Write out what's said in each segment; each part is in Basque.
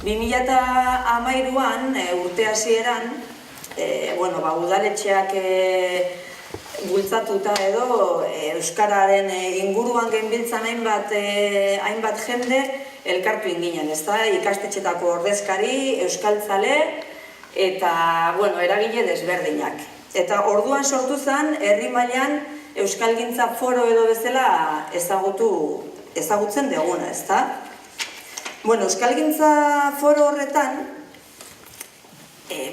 2013an, urte hasieran, udaletxeak bultzatuta edo euskararen inguruan genbiltzan hainbat jende elkartu inginen, ezta? Ikastetxetako ordezkari, euskaltzale eta eragile desberdinak. Eta orduan sortu zen herri mailan euskalgintza foro edo bezala ezagutzen duguna, ezta? Euskalgintza foro horretan,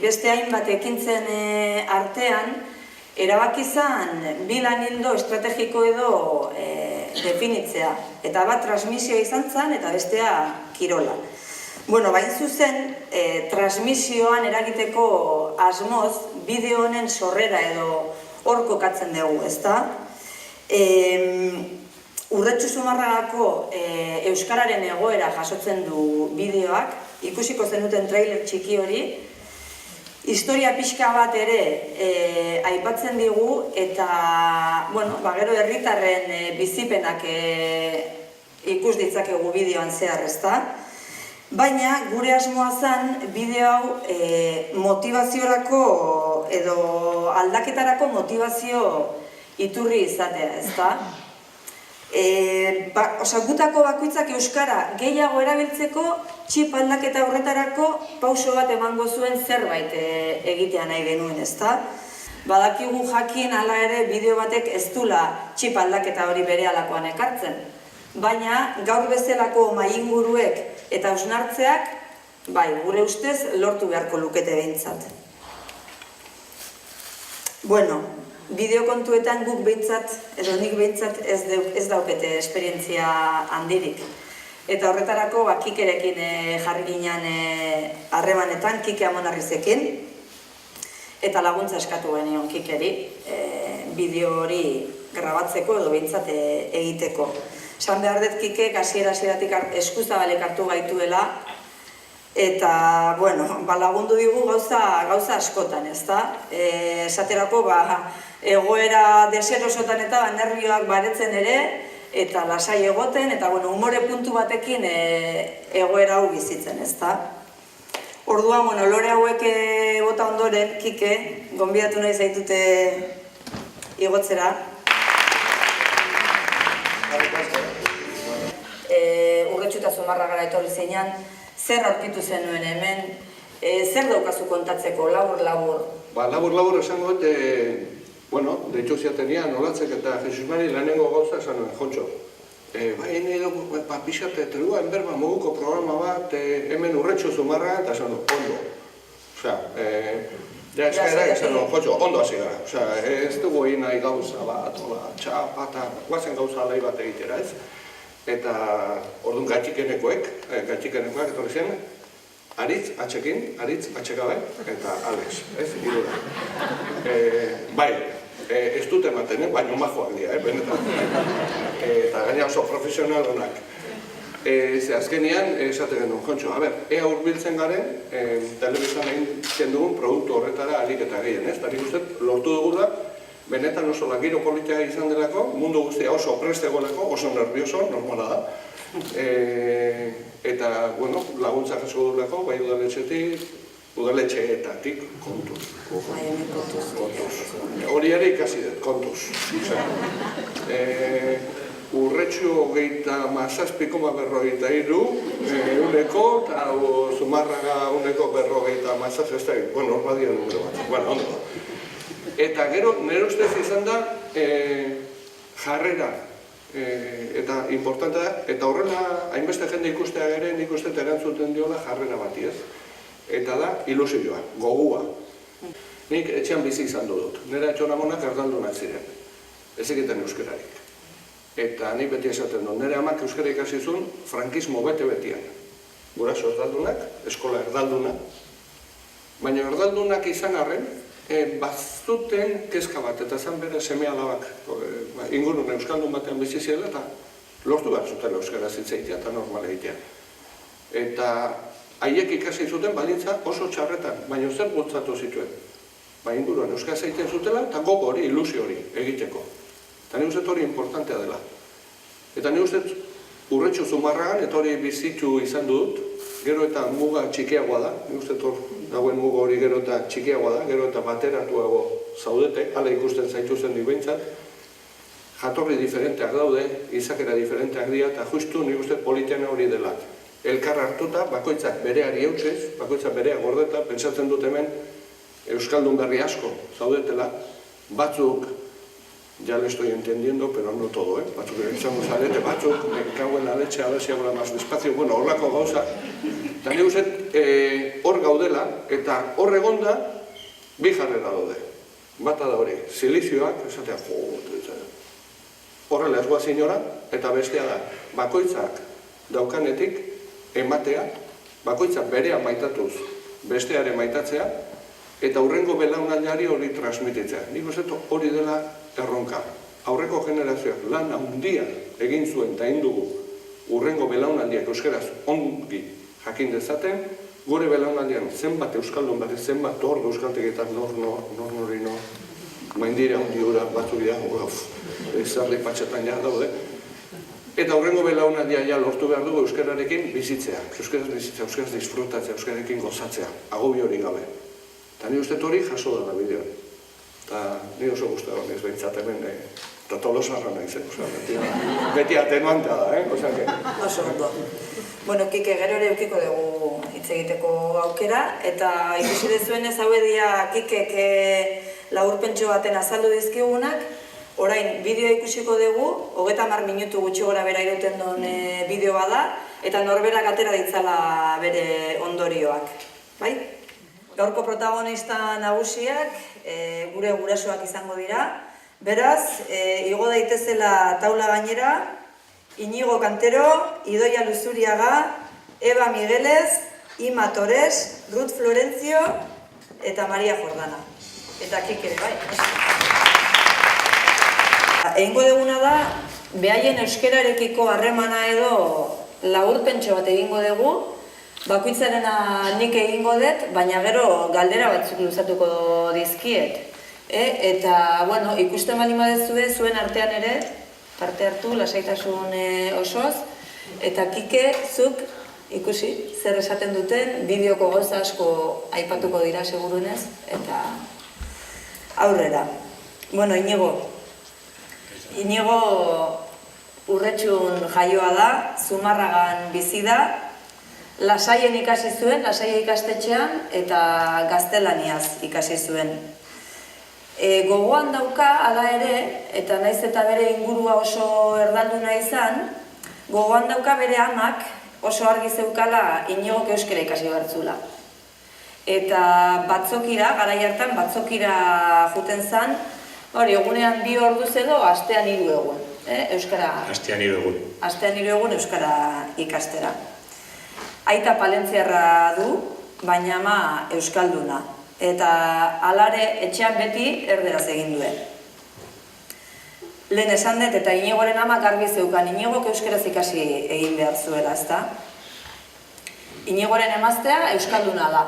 beste hainbat ekintzen artean, erabaki zen bi lan ildo estrategiko edo definitzea. Eta bat transmisioa izan zen eta bestea kirola. Bain zuzen, transmisioan eragiteko asmoz, bideo honen sorrera edo hor kokatzen dugu, ezta? Urretxu Zumarragako euskararen egoera jasotzen du bideoak, ikusiko zenuten trailer txiki hori, historia pixka bat ere aipatzen digu eta, gero herritarren bizipenak ikus ditzakegu bideoan zehar, ezta? Baina, gure asmoa zen, bideo hau motivaziorako edo aldaketarako motivazio iturri izatea, ezta? Gutako bakoitzak euskara gehiago erabiltzeko txip aldaketa horretarako pauso bat emango zuen zerbait egitea nahi genuen, ezta? Badakigu jakin hala ere bideo batek ez dula txip aldaketa hori berehalakoan ekartzen. Baina gaur bezalako mahai-inguruek eta hausnartzeak, gure ustez lortu beharko lukete behintzat. Bideo kontuetan guk behintzat, edo nik behintzat ez daukete esperientzia handirik. Eta horretarako Kikerekin jarri ginen harremanetan, Kike Amonarrizekin, eta laguntza eskatu genion Kikeri bideo hori grabatzeko edo behintzat egiteko. Esan behar dut Kikek hasiera-hasieratik eskuzabalek hartu gaituela, eta, lagundu digu gauza askotan, ezta? Esaterako, egoera deserosotan eta nervioak baretzen ere, eta lasai egoten, eta, umore puntu batekin egoera hau bizitzen, ezta? Orduan, lore hauek bota ondoren, Kike, gonbidatu nahi zaitute igotzera. Urretxu eta Zumarragara etorri zeinan, zer aurkitu zenuen hemen, zer daukazu kontatzeko, labur-labur? Labur-labur esango dut, deitxo ziatenian, olatzek eta Jesus Mari lehenengo gauza esan nuen, Jontxo. Nahi dugu, pixat, telua enberba moguko programa bat, hemen Urretxu Zumarraga, eta esan nuen, ondo. Eskaerak esan nuen, Jontxo, ondo hasi gara. Ez dugu egin nahi gauza bat, txapata, guazen gauza alai bat egitera, ez? Eta orduan gaitxikenekoek etorri zen, aritz atxekin, aritz atxekabe, eta Alex, ez, irura. Ez dut ematen, baina majoak dira, benetan. Eta gaina oso profesional honak. Azkenean, esate genuen, Jontxo, ea hurbiltzen garen, telebizan egin dugun produktu horretara alik eta gehien, ez? Eta nik uste, lortu dugula, benetan oso langiro politika izan delako, mundu guztia oso prestegoelako, oso nervioso, normala da. Eta, laguntza jaso dugulako, bai udaletxeetatik, kontuz. Hori ere ikasi dut, kontuz. Urretxu 37,43, uneko, eta Zumarraga uneko 37, ez da, hor badia numero bat, ondo. Eta gero, nire ustez izan da, jarrera, eta importante da, eta horrela, hainbeste jende ikustea ere, nik uste erantzuten diola jarrera bati, ez? Eta da, ilusioa, gogua. Nik etxean bizi izan dut, nire etxonamonak erdaldunak ziren, ez egiten euskararik. Eta nik beti esaten dut, nire amak euskara ikasi zuen frankismo bete-betian. Guraso erdaldunak, eskola erdalduna, baina erdaldunak izan arren, bazuten kezka bat, eta zan bere seme alabak, ingurun euskaldun batean bizi ziela, eta lortu behar zuten euskara zitzaitea eta normala egitea. Eta haiek ikasi zuten baldintza oso txarretan, baina zer bultzatu zituen. Inguruan euskara zaiten zutela, eta gogo hori, ilusio hori egiteko. Eta nire uste hori importantea dela. Eta nire uste Urretxu Zumarragan, eta hori bizitu izan dut, gero eta muga txikiagoa da, nik uste dagoen muga hori gero eta txikiagoa da, gero eta bateratuago zaudete, hala ikusten zaitu zen behintzat, jatorri diferenteak daude, izakera diferenteak dira, eta justu nik uste politena hori dela. Elkar hartuta, bakoitzak bereari eutxez, bakoitzak berea gordeta, pentsatzen dut hemen euskaldun berri asko zaudetela, batzuk, ya lo estoy entendiendo, pero no todo, batzuk egizango zarete, batzuk, me cago en la leche, a ver si habla más despacio, bueno, horlako gauza, eta nik uste hor gaudela, eta hor egonda, bi jarrera daude. Bata da hori, silizioak, esatea, horrela ez goaz inora, eta bestea da, bakoitzak daukanetik, ematea, bakoitzak berea maitatuz, bestearen maitatzea, eta hurrengo belaunaldiari hori transmititzea. Nik uste hori dela erronka. Aurreko generazioak lan handia egin zuen eta egin dugu hurrengo belaunaldiak euskeraz ongi jakin dezaten, gure belaunaldian zenbat euskaldun bat, zenbat ordu euskaltegetan nori maindira handi hura batzuk dira, ezarri patxetan ja daude. Eta horrengo belaunaldia ja lortu behar dugu euskararekin bizitzea, euskaraz disfrutatzea, euskararekin gozatzea, agobi hori gabe. Eta ni uste hori jaso dela bideoan. Eta ni oso guztago ez behintzat hemen, eta tolosarra nahi zen, beti atenuantea da, Oso ondo. Bueno, Kike, gero ere eukiko dugu hitz egiteko aukera, eta ikusi dezuenez hau edia Kikek laburpentxo baten azaldu dizkigunak, orain bideoa ikusiko dugu, 30 minutu gutxi gora bera irauten duen bideoa da, eta norberak atera ditzala bere ondorioak. Bai? Gaurko protagonista nagusiak gure gurasoak izango dira, beraz, igo daitezela taula gainera, Iñigo Cantero, Idoia Luzuriaga, Eva Migueles, Ima Torres, Ruth Florencio eta Maria Jordana. Eta Kike ere, bai. Egingo duguna da, behaien euskararekiko harremana edo laburpentxo bat egingo dugu, bakoitzarena nik egingo dut, baina gero galdera batzuk luzatuko dizkiet. Eta, bueno, ikusten baldin badezue, zuen artean ere, parte hartu, lasaitasun osoz, eta Kike, zuk ikusi, zer esaten duten, bideoko gauza asko aipatuko dira segurunez, eta aurrera. Bueno, Iñigo Urretxun jaioa da, Zumarragan bizi da, Lasaien ikasi zuen, Lasaia ikastetxean, eta gaztelaniaz ikasi zuen. Gogoan dauka, hala ere, eta naiz eta bere ingurua oso erdalduna izan, gogoan dauka bere amak oso argi zeukala Iñigok euskara ikasi bertzula. Eta batzokira, garai hartan batzokira juten zan, hori, egunean 2 orduz edo, astean 3 egun. Astean 3 egun. Astean 3 egun euskara ikastera. Aita palentziarra du, baina ama euskalduna. Eta alare etxean beti erderaz egin duen. Lehen esan dut eta Iñigoren ama garbi zeukan, Iñigok euskaraz ikasi egin behar zuela, ezta? Iñigoren emaztea euskalduna da.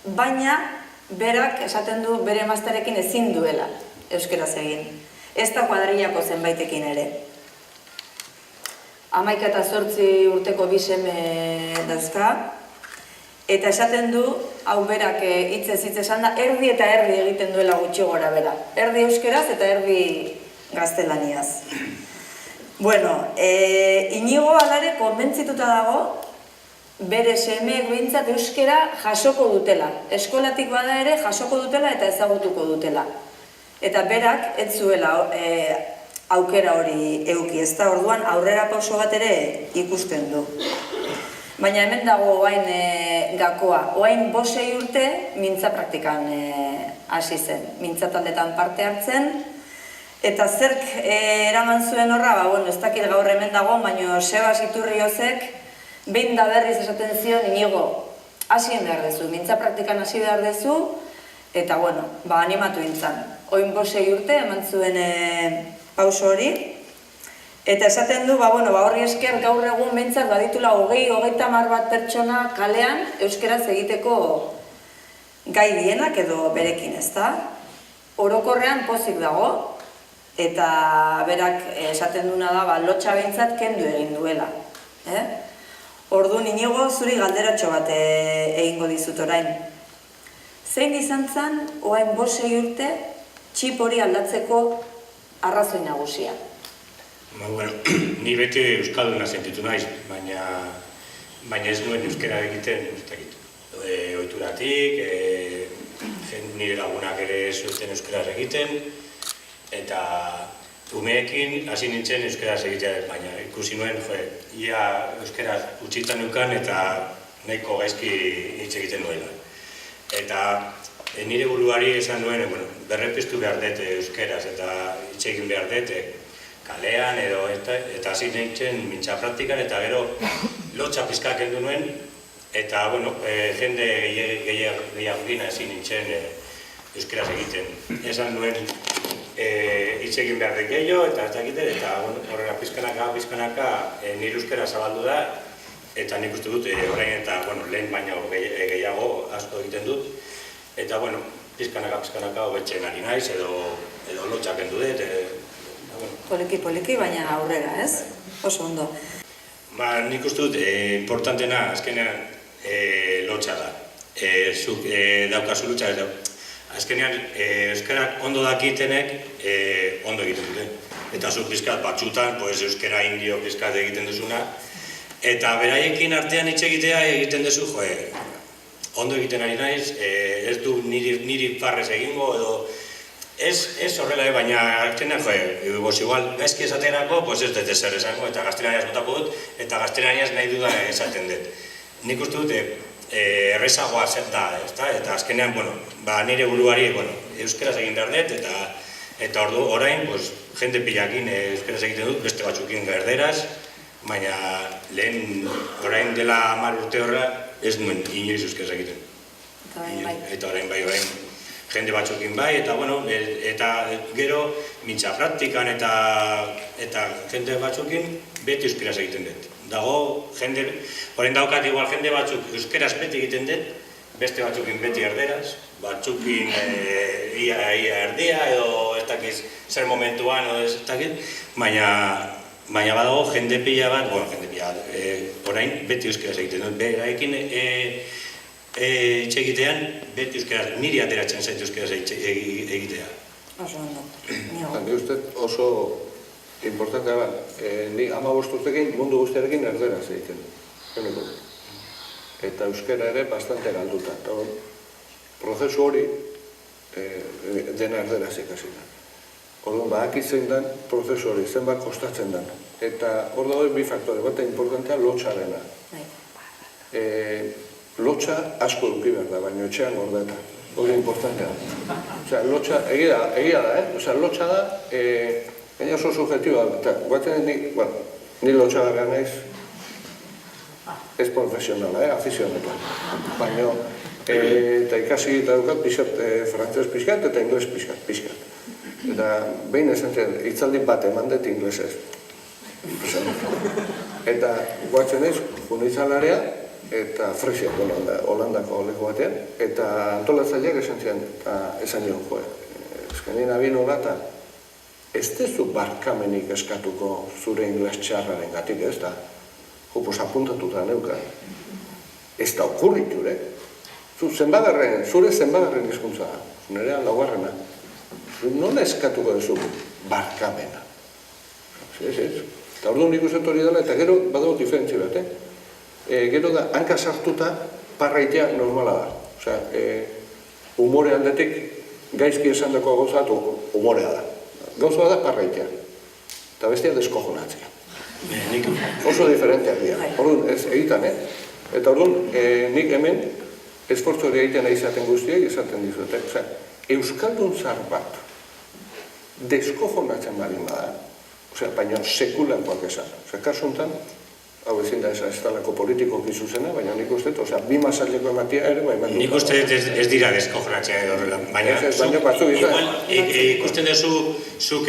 Baina berak esaten du bere emaztearekin ezin duela euskaraz egin. Ez da kuadrillako zenbaitekin ere. 11 eta 8 urteko 2 seme dauzka, eta esaten du, hau berak hitzez esan da, erdi eta erdi egiten duela gutxi gora bera. Erdi euskaraz eta erdi gaztelaniaz. Bueno, Iñigo alare konbentzituta dago, bere semeek behintzat euskara jasoko dutela. Eskolatik bada ere jasoko dutela eta ezagutuko dutela. Eta berak ez zuela aukera hori euki, ez da orduan aurrera pauso bat ere ikusten du. Baina hemen dago oain gakoa. Oain 5 urte mintza praktikan hasi zen. Mintza taldetan parte hartzen. Eta zerk eraman zuen horra, ez dakit gaur hemen dago, baina Sebas Iturriozek behin da berriz esaten zion, Iñigo, hasien behar dezu, mintza praktikan hasi behar dezu, eta animatu intzan. Oin 5 urte eman zuen pauso hori, eta esaten du, horri esker gaur egun behintzat baditula 20-30 bat pertsona kalean euskaraz egiteko gai dienak edo berekin, ezta? Orokorrean pozik dago, eta berak esaten duna da, lotxa behintzat kendu egin duela. Orduan, Inigo, zuri galderatxo bat egingo dizut orain. Zein izan zen, oain 5 urte, txip hori aldatzeko arrazoi nagusia? Bueno, ni beti euskalduna sentitu naiz, baina ez nuen euskera egiten, ohituratik, nire lagunak ere zuten euskaraz egiten, eta umeekin hasi nintzen euskaraz egitea, baina ikusi nuen, ia euskaraz utzitan nukan eta nahiko gaizki hitz egiten nuela. Eta nire buruari esan nuen, berrepiztu behar dut euskaraz eta hitz egin behar dut kalean edo eta hasi nintzen mintza praktikan eta gero lotxa pizka kendu nuen eta jende gehiagokin hasi nintzen euskaraz egiten. Esan nuen hitz egin behar dut gehiago eta ez dakiten eta horrela pizkanaka nire euskara zabaldu da eta nik uste dut orain eta lehen baino gehiago asko egiten dut eta pizkanaka hobetzen ari naiz edo lotxa kendu dut. Poliki, baina aurrera, ez? Oso ondo. Nik uste dut, importantena azkenean lotxa da. Zuk daukazu lotxa, azkenean euskarak ondo dakitenek ondo egiten dute. Eta zuk pizkat batzutan, euskara indio pizkat egiten duzuna. Eta beraiekin artean hitz egitea egiten duzu, ondo egiten ari naiz, ez du niri farrez egingo edo ez horrela, baina azkenean, igual, gaizki esaterako, ez dut ezer esango, eta gaztelaniaz botako dut, eta gaztelaniaz nahi dudan esaten dut. Nik uste dut, errezagoa zer da, eta azkenean, nire buruari, euskaraz egin behar dut, eta orain, jende pilakin euskaraz egiten dut, beste batzukin erderaz, baina lehen orain dela 10 urte horra, ez nuen inoiz euskaraz egiten. Eta orain bai, jende batzukin bai, eta gero mintza praktikan eta jende batzukin beti euskaraz egiten dut. Dago, orain daukat igual jende batzuk euskaraz beti egiten dut, beste batzukin beti erderaz, batzukin ia erdia edo ez dakiz zer momentuan edo ez dakiz, baina badago jende pila bat, orain beti euskaraz egiten dut, beraekin egitean, beti euskaraz, niri ateratzen zait euskaraz egitea. Oso ondo. Ni uste oso importantea da, ni 15 urtekin mundu guztiarekin erderaz egiten. Eta euskara ere bastante galduta. Prozesu hori dena erderaz ikasi da. Orduan, badakitzen den prozesu hori, zenbat kostatzen den. Eta hor dago bi faktore, bata importantea lotxarena. Lotxa asko eduki behar da, baina etxean gordeta. Hori importantea. Lotxa, egia da, lotxa da, gaina oso subjetiua da. Guatzen ni lotxa gara naiz, ez profesionala, afizioneta. Baina, eta ikasi eta dukat pixkat frantzez pixkat eta ingles pixkat. Eta behin esan zen, hitzaldi bat eman dut inglesez. Eta guatzen naiz, junitzalarea, eta Fresiak, Holandako leku batean, eta antolatzaileak esan nion, eskenin abien hola, eta ez dezu barkamenik eskatuko zure ingles txarraren gatik, ez da, apuntatuta neuka, ez da okurriture, zure zenbagarren hizkuntza da, nirean laugarrena, non eskatuko duzu barkamena? Eta orduan nik uste hori dela, eta gero badago diferentzi bat, gero da, hanka sartuta parraitea normala da. Osea, humore aldetik gaizki esan dako gauzatu humorea da. Gauza da parraitea. Eta bestia deskojonatzea. Oso diferenteak dira. Orduan, ez egitan, Eta orduan, nik hemen esfortzu hori egiten izaten guztiak esaten dizute. Osea, euskaldun zar bat deskojonatzen barin bada, osea, baina sekulankoak esan. Osea, kasu honetan, hau ezin da ez talako politikoki zuzena, baina nik uste, bi masaileko ematia ere, nik uste ez dira deskojonatzea horrela, baina ikusten duzu zuk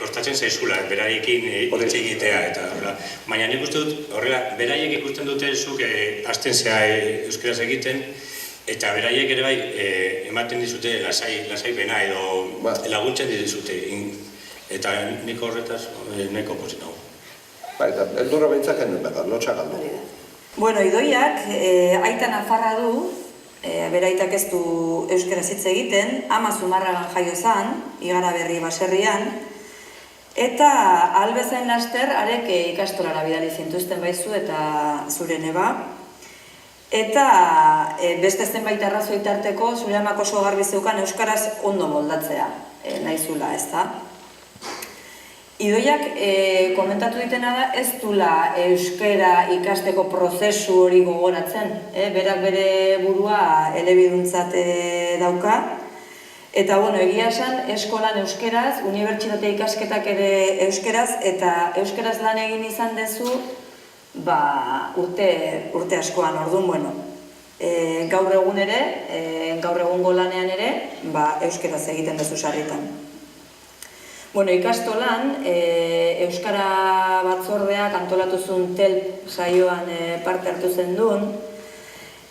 kostatzen zaizula, beraiekin hitz egitea eta horrela, baina nik uste dut horrela, beraiek ikusten dute zuk hasten zea euskaraz egiten, eta beraiek ere bai ematen dizute lasaipena edo laguntzen dizute eta nik horretaz nahiko pozik nago. Ba, eta eldurra behintzak genuen behar, lotxa galdu. Bueno, Idoiak aita nafarra du, bere aitak ez du euskaraz hitz egiten, ama Zumarragan jaio zan, Igaraberri baserrian, eta albezain laster arek ikastolara bidali zintuzten baizu eta zure neba. Eta beste zenbait arrazoi tarteko zure amak oso garbi zeukan euskaraz ondo moldatzea naizula, ezta? Idoiak komentatu ditena da ez dula euskara ikasteko prozesu hori gogoratzen. Berak bere burua elebiduntzat dauka. Eta, bueno, egia esan, eskolan euskeraz, unibertsitate ikasketak ere euskeraz, eta euskaraz lan egin izan dezu, urte askoan, orduan, bueno, gaur egun ere, gaur egungo lanean ere, euskaraz egiten dezu sarritan. Bueno, ikastolan, Euskara Batzordeak antolatu zuen TELP saioan parte hartu zen duen,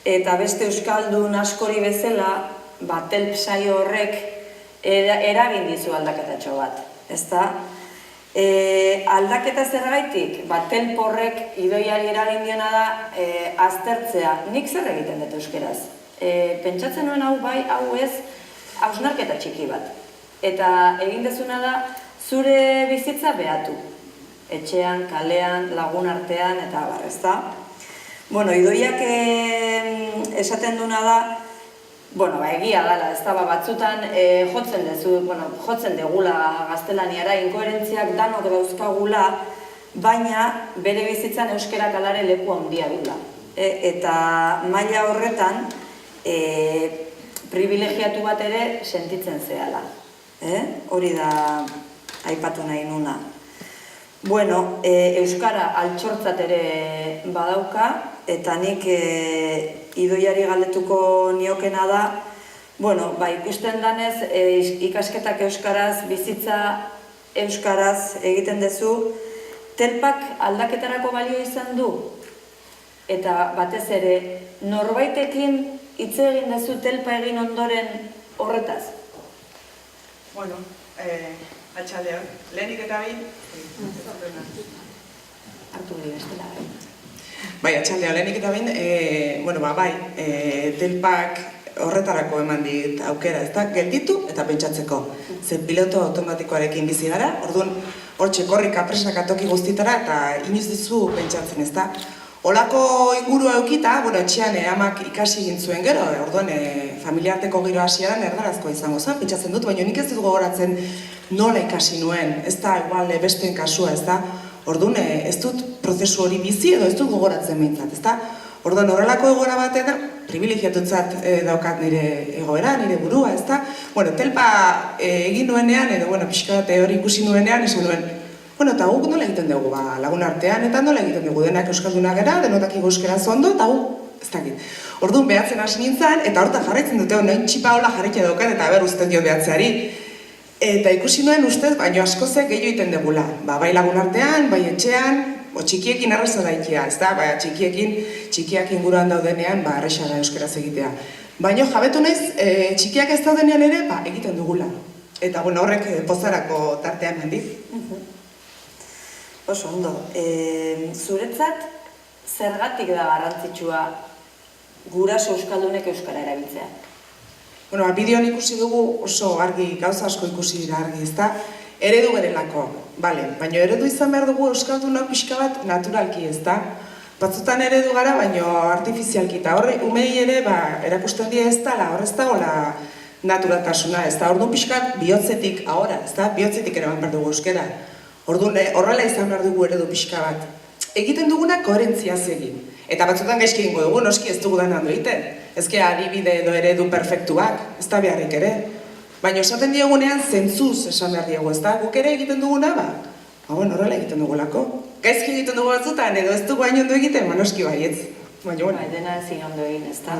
eta beste euskaldun askori bezala, TELP saio horrek eragin dizu aldaketatxo bat, ezta? Aldaketa zergaitik, TELP horrek Idoiari eragin diona da aztertzea, nik zer egiten dut euskeraz? Pentsatzen nuen hau bai, hau ez, hausnarketa txiki bat. Eta egin dezuna da, zure bizitza behatu. Etxean, kalean, lagun artean, eta abar, ezta? Bueno, Idoiak esaten duna da, egia dala, ezta, batzutan jotzen degula gaztelaniara, inkoherentziak danok dauzkagula, baina bere bizitzan euskarak alare leku handia dula. Eta maila horretan, privilegiatu bat ere sentitzen zehala. Hori da aipatu nahi nuna. Bueno, euskara altxortzat ere badauka, eta nik Idoiari galdetuko niokena da, ikusten danez ikasketak euskaraz, bizitza euskaraz egiten dezu, TELPak aldaketarako balio izan du? Eta batez ere, norbaitekin hitz egin dezu TELPa egin ondoren horretaz? Bueno, atxaldean, lehenik eta bin, hartu gire bestela. Bai, atxaldean, lehenik eta bin, TELPak horretarako eman dit aukera, ez da, gelditu eta pentsatzeko. Ze piloto automatikoarekin bizi gara, orduan, hortxe korrika presaka toki guztitara eta inoiz dizu pentsatzen, ez da. Olako ingurua eukita, etxean amak ikasi egin zuen gero, orduan familiarteko giro hasieran erdarazkoa izango zen, pentsatzen dut, baina nik ez dut gogoratzen nola ikasi nuen, ez da igual besteen kasua, ez da. Orduan ez dut prozesu hori bizi edo ez dut gogoratzen behintzat, ez da. Orduan horrelako egoera batean, privilegiatutzat daukat nire egoera, nire burua, ez da. TELPa egin nuenean, edo pixka bat hori ikusi nuenean, esan nuen, eta guk nola egiten dugu, lagun artean, eta nola egiten dugu denak euskaldunak gara, denotak euskaraz ondo, eta ez dakit. Orduan behatzen hasi nintzen, eta horta jarraitzen dute, noin txipa hola jarrikia daukat, eta uzten dio behatzeari. Eta ikusi nuen ustez, baino askozek gehiago egiten dugula. Bai lagun artean, bai etxean, txikiekin arreza daikia, ez da? Txikiak inguruan daudenean, arreza da euskaraz egitea. Baina jabetu naiz, txikiak ez daudenean ere, egiten dugula. Eta horrek pozarako tartean handit. Oso ondo, zuretzat zergatik da garrantzitsua guraso euskaldunek euskara erabiltzea? Bideoan ikusi dugu oso argi, gauza asko ikusi dira argi, ezta? Eredu berelako, baina eredu izan behar dugu euskalduna pixka bat naturalki, ezta? Batzutan eredu gara, baina artifizialki, eta horre, umei ere, erakusten dira ez da, horrez da, naturaltasuna, ezta? Orduan pixka bat bihotzetik, bihotzetik eraman behar dugu euskara. Orduan, horrela izan behar dugu eredu pixka bat. Egiten duguna koherentziaz egin. Eta batzutan gaizki egingo dugu, noski ez dugu denan egiten. Ezke adibide edo eredu perfektuak, ez da beharrik ere. Baina esaten diegunean zentzuz esan behar diegu, ez da? Guk ere egiten duguna, horrela egiten dugulako. Gaizki egiten dugu batzutan, edo ez dugu hain ondo egiten, noski baietz. Dena ezin ondo egin, ez da?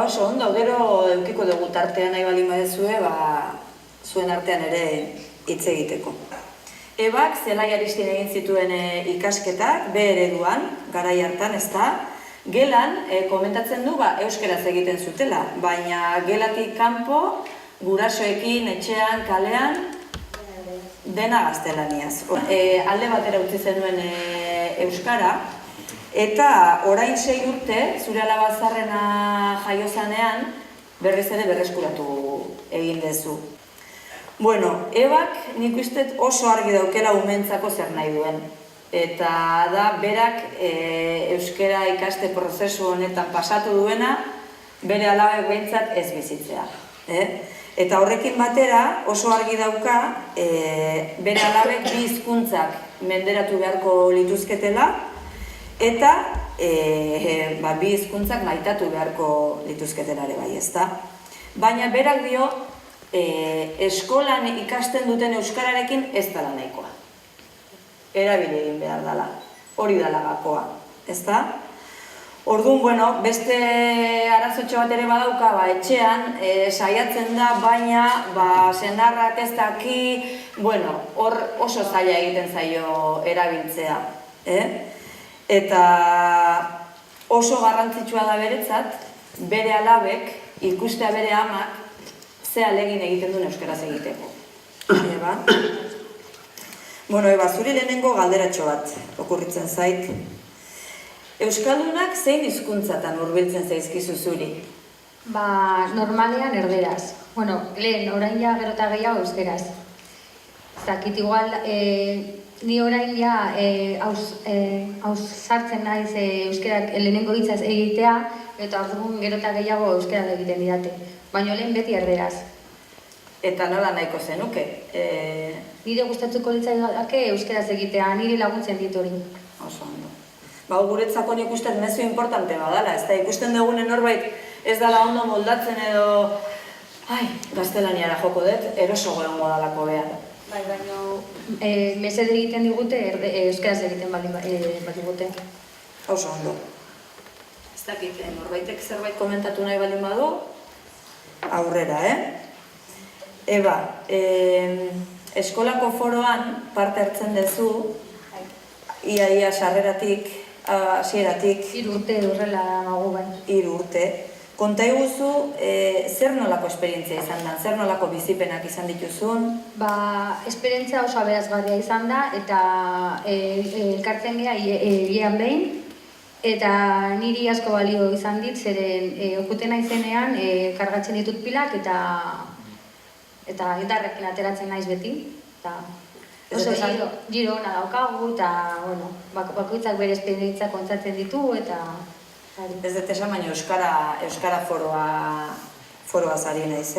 Oso ondo, gero eukiko dugu tartean nahi baldin badezue, zuen artean ere hitz egiteko. Ebak zelai aristin egin zituen ikasketak, B ereduan, garai hartan, ez da? Gelan, komentatzen du, euskaraz egiten zutela, baina gelatik kanpo, gurasoekin, etxean, kalean, dena gaztelaniaz. Alde batera utzi zenuen euskara, eta orain 6 urte, zure alaba zaharrena jaio zanean, berriz ere berreskuratu egin dezu. Bueno, Ebak nik uste oso argi daukela umentzako zer nahi duen. Eta da, berak euskara ikaste prozesu honetan pasatu duena, bere alabek behintzat ez bizitzea. Eta horrekin batera oso argi dauka bere alabek bi hizkuntzak menderatu beharko lituzketela eta bi hizkuntzak maitatu beharko lituzketela ere bai, ezta? Baina berak dio eskolan ikasten duten euskararekin ez dela nahikoa. Erabili egin behar dela, hori dela gakoa, ezta? Orduan, bueno, beste arazotxo bat ere badauka, etxean, saiatzen da, baina, senarrak ez daki, bueno, hor oso zaila egiten zaio erabiltzea. Eta oso garrantzitsua da beretzat, bere alabek, ikustea bere amak, ze ahalegin egiten duen euskaraz egiteko. Eba? Bueno, Eba, zuri lehenengo galderatxo bat, okurritzen zait. Euskaldunak zein hizkuntzatan hurbiltzen zaizkizu zuri? Normalean erderaz. Bueno, lehen, orain ja gero eta gehiago euskeraz. Zakit igual, ni orain ja hauz sartzen naiz euskerak lehenengo hitzaz egitea, eta orduan gero eta gehiago euskeraz egiten didate. Baina lehen beti erderaz. Eta nola nahiko zenuke? Nire gustatzuko litzaiake euskeraz egitea, nire laguntzen dit hori. Oso ondo. Guretzako nik uste mezu importante badala, ez da ikusten dugunen norbait ez dala ondo moldatzen edo gaztelaniara joko dut, eroso goen modalako behar. Baina mesede egiten digute, euskeraz egiten bat digute. Oso ondo. Ez dakit, norbaitek zerbait komentatu nahi baldin badu, aurrera, Eba, eskolako foroan parte hartzen duzu, ia sarreratik, hasieratik. 3 urte horrela magu bai. 3 urte. Konta iguzu, zer nolako esperientzia izan da, zer nolako bizipenak izan dituzun? Esperientzia oso aberazgarria izan da, eta elkartzen geha hilean behin, eta niri asko balio izan dit, zeren okuten naizenean kargatzen ditut pilak, eta gitarrekin ateratzen naiz beti. Oso giro ona daukagu, eta bakoitzak bere esperientzia kontatzen ditu, eta... Ez dut esan, baina euskara foroa zari naiz,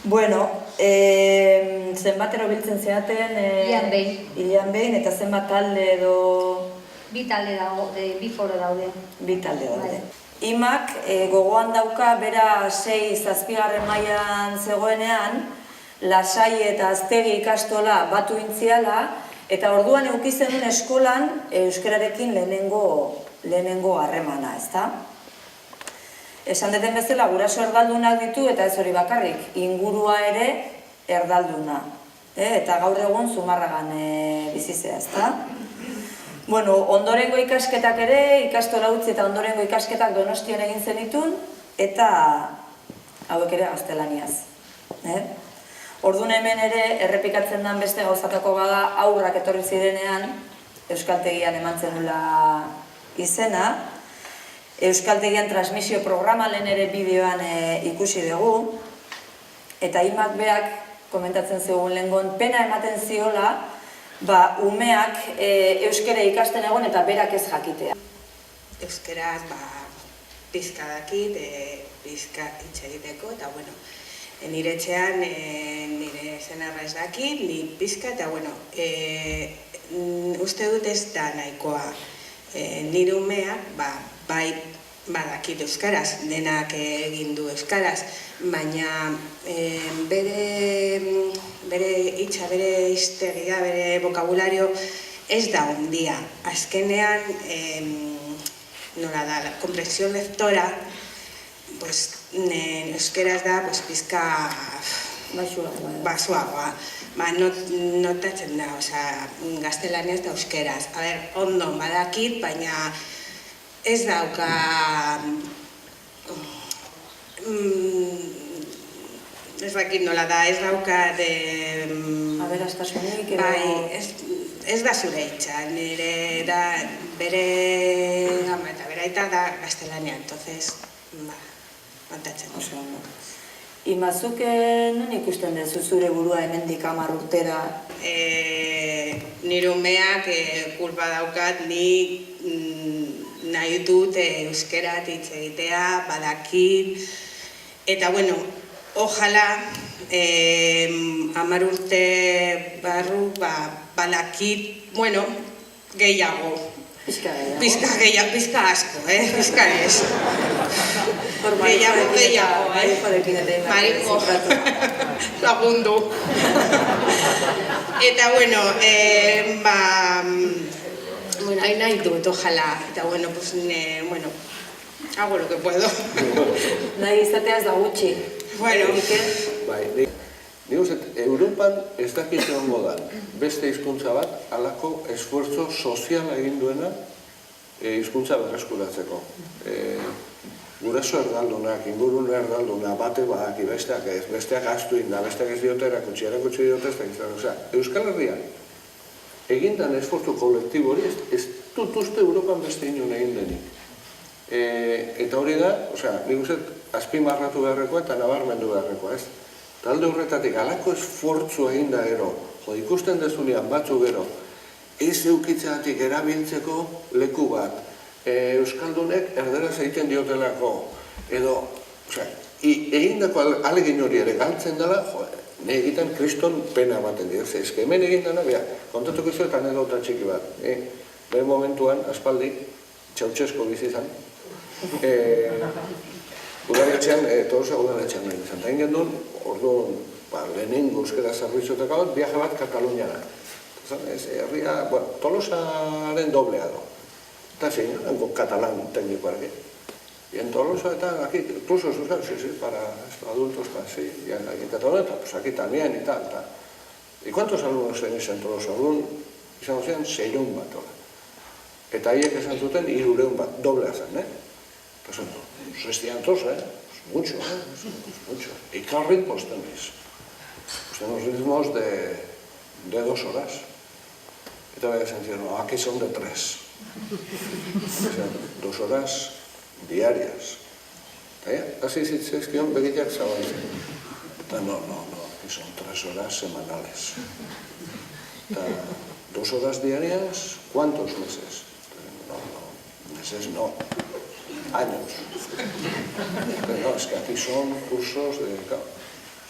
Bueno, zenbatero biltzen zeaten... Hilean behin, eta zenbat talde edo... 2 talde daude, 2 foro daude. 2 talde daude. Imak gogoan dauka, bera 6-7 mailan zegoenean, Lasai eta Aztegi ikastola batu intziala, eta orduan eukizen duen eskolan euskararekin lehenengo harremana, ezta? Esan deten bezala, guraso erdaldunak ditu, eta ez hori bakarrik, ingurua ere erdalduna. Eta gaur egun Zumarragan bizizea, ezta? Bueno, ondorengo ikasketak ere, ikastola utzi eta ondorengo ikasketak Donostian egin zenitun, eta hauek ere gaztelaniaz. Orduan hemen ere, errepikatzen den beste gauzatako bada, aurrak etorri zirenean, Euskaltegian emantzen dula izena. Euskaltegian transmisio programa lehen ere bideoan ikusi dugu. Eta Imak beak, komentatzen zegoen lehengon, pena ematen ziola, umeak euskara ikasten egon eta berak ez jakitea. Euskaraz, pizka dakit, pizka hitz egiteko, eta bueno, nire etxean, nire senarra ez dakit, ni pizka, eta bueno, uste dut ez da nahikoa. Nire umeak, bai badakit euskaraz, denak egin du euskaraz, baina bere hitza, bere hiztegia, bere vokabulario ez da handia. Azkenean, nola da, la comprensión lectora, euskeraz da pizka basuagoa. Notatzen da, gaztelaniaz da euskeraz. A ber, ondo badakit, baina ez dauka ez dakit nola da, ez daukat... Aberastasunik edo... Bai, ez da zure hitza, nire da bere ama eta bere aita da gaztelania, entonces, kontatzen. Oso ondo. Imazuk non ikusten duzu zure burua hemendik 10 urtera? Nire umeak kulpa daukat, nik nahi dut euskerat hitz egitea, badakit, eta bueno, ojala 10 urte barru, badakit, bueno, gehiago. Pizka gehiago? Pizka asko, pizka ez. Gehiago, Mariko, lagundu. Eta, bueno, nahi dut, ojala. Eta, bueno, hago lo que puedo. Nahi izatea ez da gutxi. Bueno. Bai, nik uste, Europan ez dakit egongo da beste hizkuntza bat halako esfuerzo soziala egin duena hizkuntza berreskuratzeko. Guraso erdaldunak, ingurune erdalduna, bate badaki, besteak ahaztu inda, besteak ez diote erakutsi diote ez da izan. Osea, Euskal Herrian egindan esfortzu kolektibo hori ez dut uste Europan beste inon egin denik. Eta hori da, osea, nik uste azpimarratu beharrekoa eta nabarmendu beharrekoa, ez? Talde horretatik, halako esfortzu egin da gero, ikusten dezunean batzu gero, ez eukitzeatik erabiltzeko leku bat, Euskaldunek erderaz egiten diotelako, edo, osea, egindako alegin hori ere galtzen dela, ne egiten kriston pena ematen dira, ez hemen egin dena, kontatuko izo eta anedota txiki bat. Lehen momentuan, aspaldi, Txautxesko bizi izan, udaletxean, Tolosa udaletxean nahi izan. Eta egin duen, orduan, lehenengo euskera zerbitzuetako bat, viaje bat Kataluniara. Herria, Tolosaren doblea do. Eta zein, katalan teknikoak. Y en Tolosa está aquí, cursos, sí, para adultos, sí, y aquí en Cataluña, pues aquí también y tal. ¿Y cuántos alumnos tenéis en Tolosa? Izango ziren 600 bat. Eta haiek esan zuten 300 bat, doblea zen, Pues ez dian tos, mucho, mucho. Y qué ritmos tenéis. Pues tenemos ritmos de 2 horas. Eta bai esan ziren, no, aquí son de 3. O sea, 2 horas diarias. Eta hasi zitzaizkion begitiak zabaltzen. Eta no, aquí son 3 horas semanales. Eta 2 horas diarias, ¿cuántos meses? No, meses no, años. Pero no, es que aquí son cursos de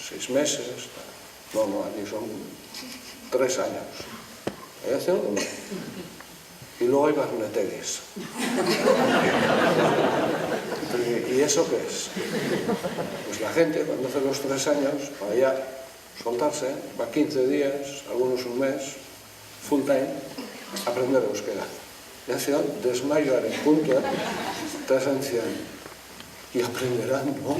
6 meses. No, aquí son 3 años. Y luego hay barnetegues. ¿Y eso qué es? Pues la gente, cuando hace los 3 años, va ya soltarse, va 15 días, algunos un mes, full time, a aprender euskera. Y ha sido desmayoaren puntua, eta esan zian, y aprenderán, ¿no?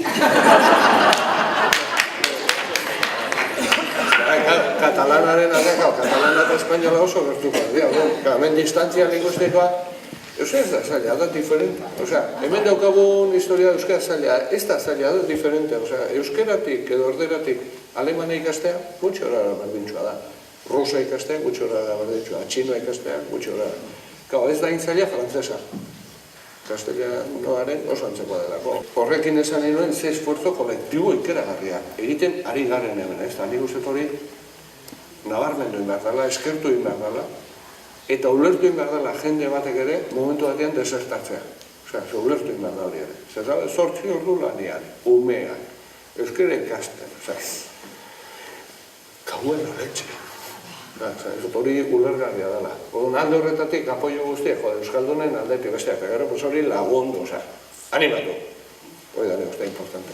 Katalanaren aldeak, katalana eta espainola oso gertuko dira. Hemen distantzian ikustikoa, euskera ez da zaila, da diferente. Hemen daukagun historia euskera zaila, ez da zaila, da diferente. Euskeratik edo orderatik alemana ikastea, gutxi horara berdintxua da. Rusa ikastea, gutxi horara berdintxua. Txinoa ikastea, gutxi horara. Ez da intzaila frantzesa. Castellanoaren oso antzekoa delako. Horrekin esan nahi nuen, ze esfuerzo kolektibo ikeragarria. Egiten ari garen hemen, ez da, nik uste hori nabarmendu behar dela, eskertu behar dela, eta ulertu behar dela jende batek ere momentu batean desertatzea. Osea, ulertu behar da hori ere. Zer da, 8 ordu lanian, umeak, euskera ikasten, kauela letxe. Hori ulergarria dela. Alde horretatik apoio guztiak, Euskaldunen aldetik besteak, eta gero hori lagundu, animatu. Hori da, uste importante.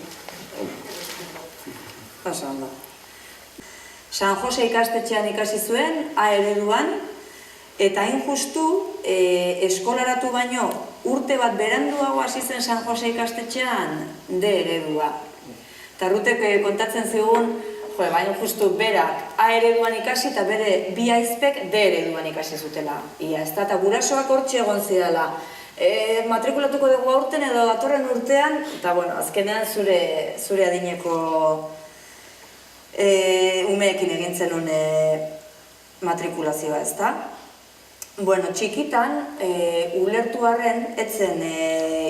Oso ondo. San Jose ikastetxean ikasi zuen, A ereduan, eta hain justu, eskolaratu baino, urte bat beranduago hasi zen San Jose ikastetxean, D eredua. Eta Rutek kontatzen zigun, baina justu berak A ereduan ikasi eta bere bi aizpek D ereduan ikasi zutela. Ia, ez da, eta gurasoak hortxe egon zidala. Matrikulatuko dugu aurten edo datorren urtean, eta bueno, azkenean zure adineko umeekin egin zenun matrikulazioa, ezta? Bueno, txikitan, ulertu arren, etzen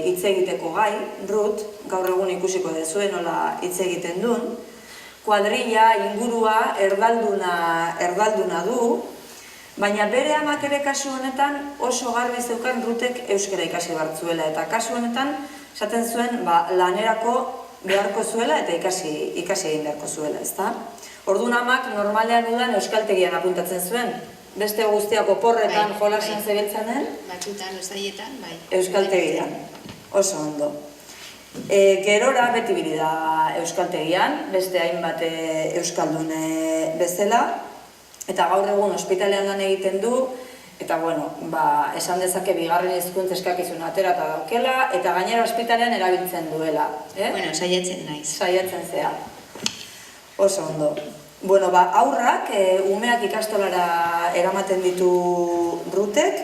hitz egiteko gai, Ruth, gaur egun ikusiko dezuen nola hitz egiten duen, kuadrilla, ingurua, erdalduna du, baina bere amak ere kasu honetan oso garbi zeukan Ruthek euskara ikasi bartzuela, eta kasu honetan esaten zuen lanerako beharko zuela eta ikasi egin beharko zuela, ezta? Orduan amak normalean udan euskaltegian apuntatzen zuen, beste guztiak oporretan jolasen zebiltzanen, batzutan, osaietan, bai. euskaltegian, oso ondo. Gerora beti bili da euskaltegian, beste hainbat euskaldun bezala, eta gaur egun ospitalean lan egiten du, eta bueno, esan dezake bigarren hizkuntza eskakizun atera eta daukela, eta gainera ospitalean erabiltzen duela. Bueno, saiatzen naiz. Saiatzen zea. Oso ondo. Bueno, aurrak, umeak ikastolara eramaten ditu Ruthek,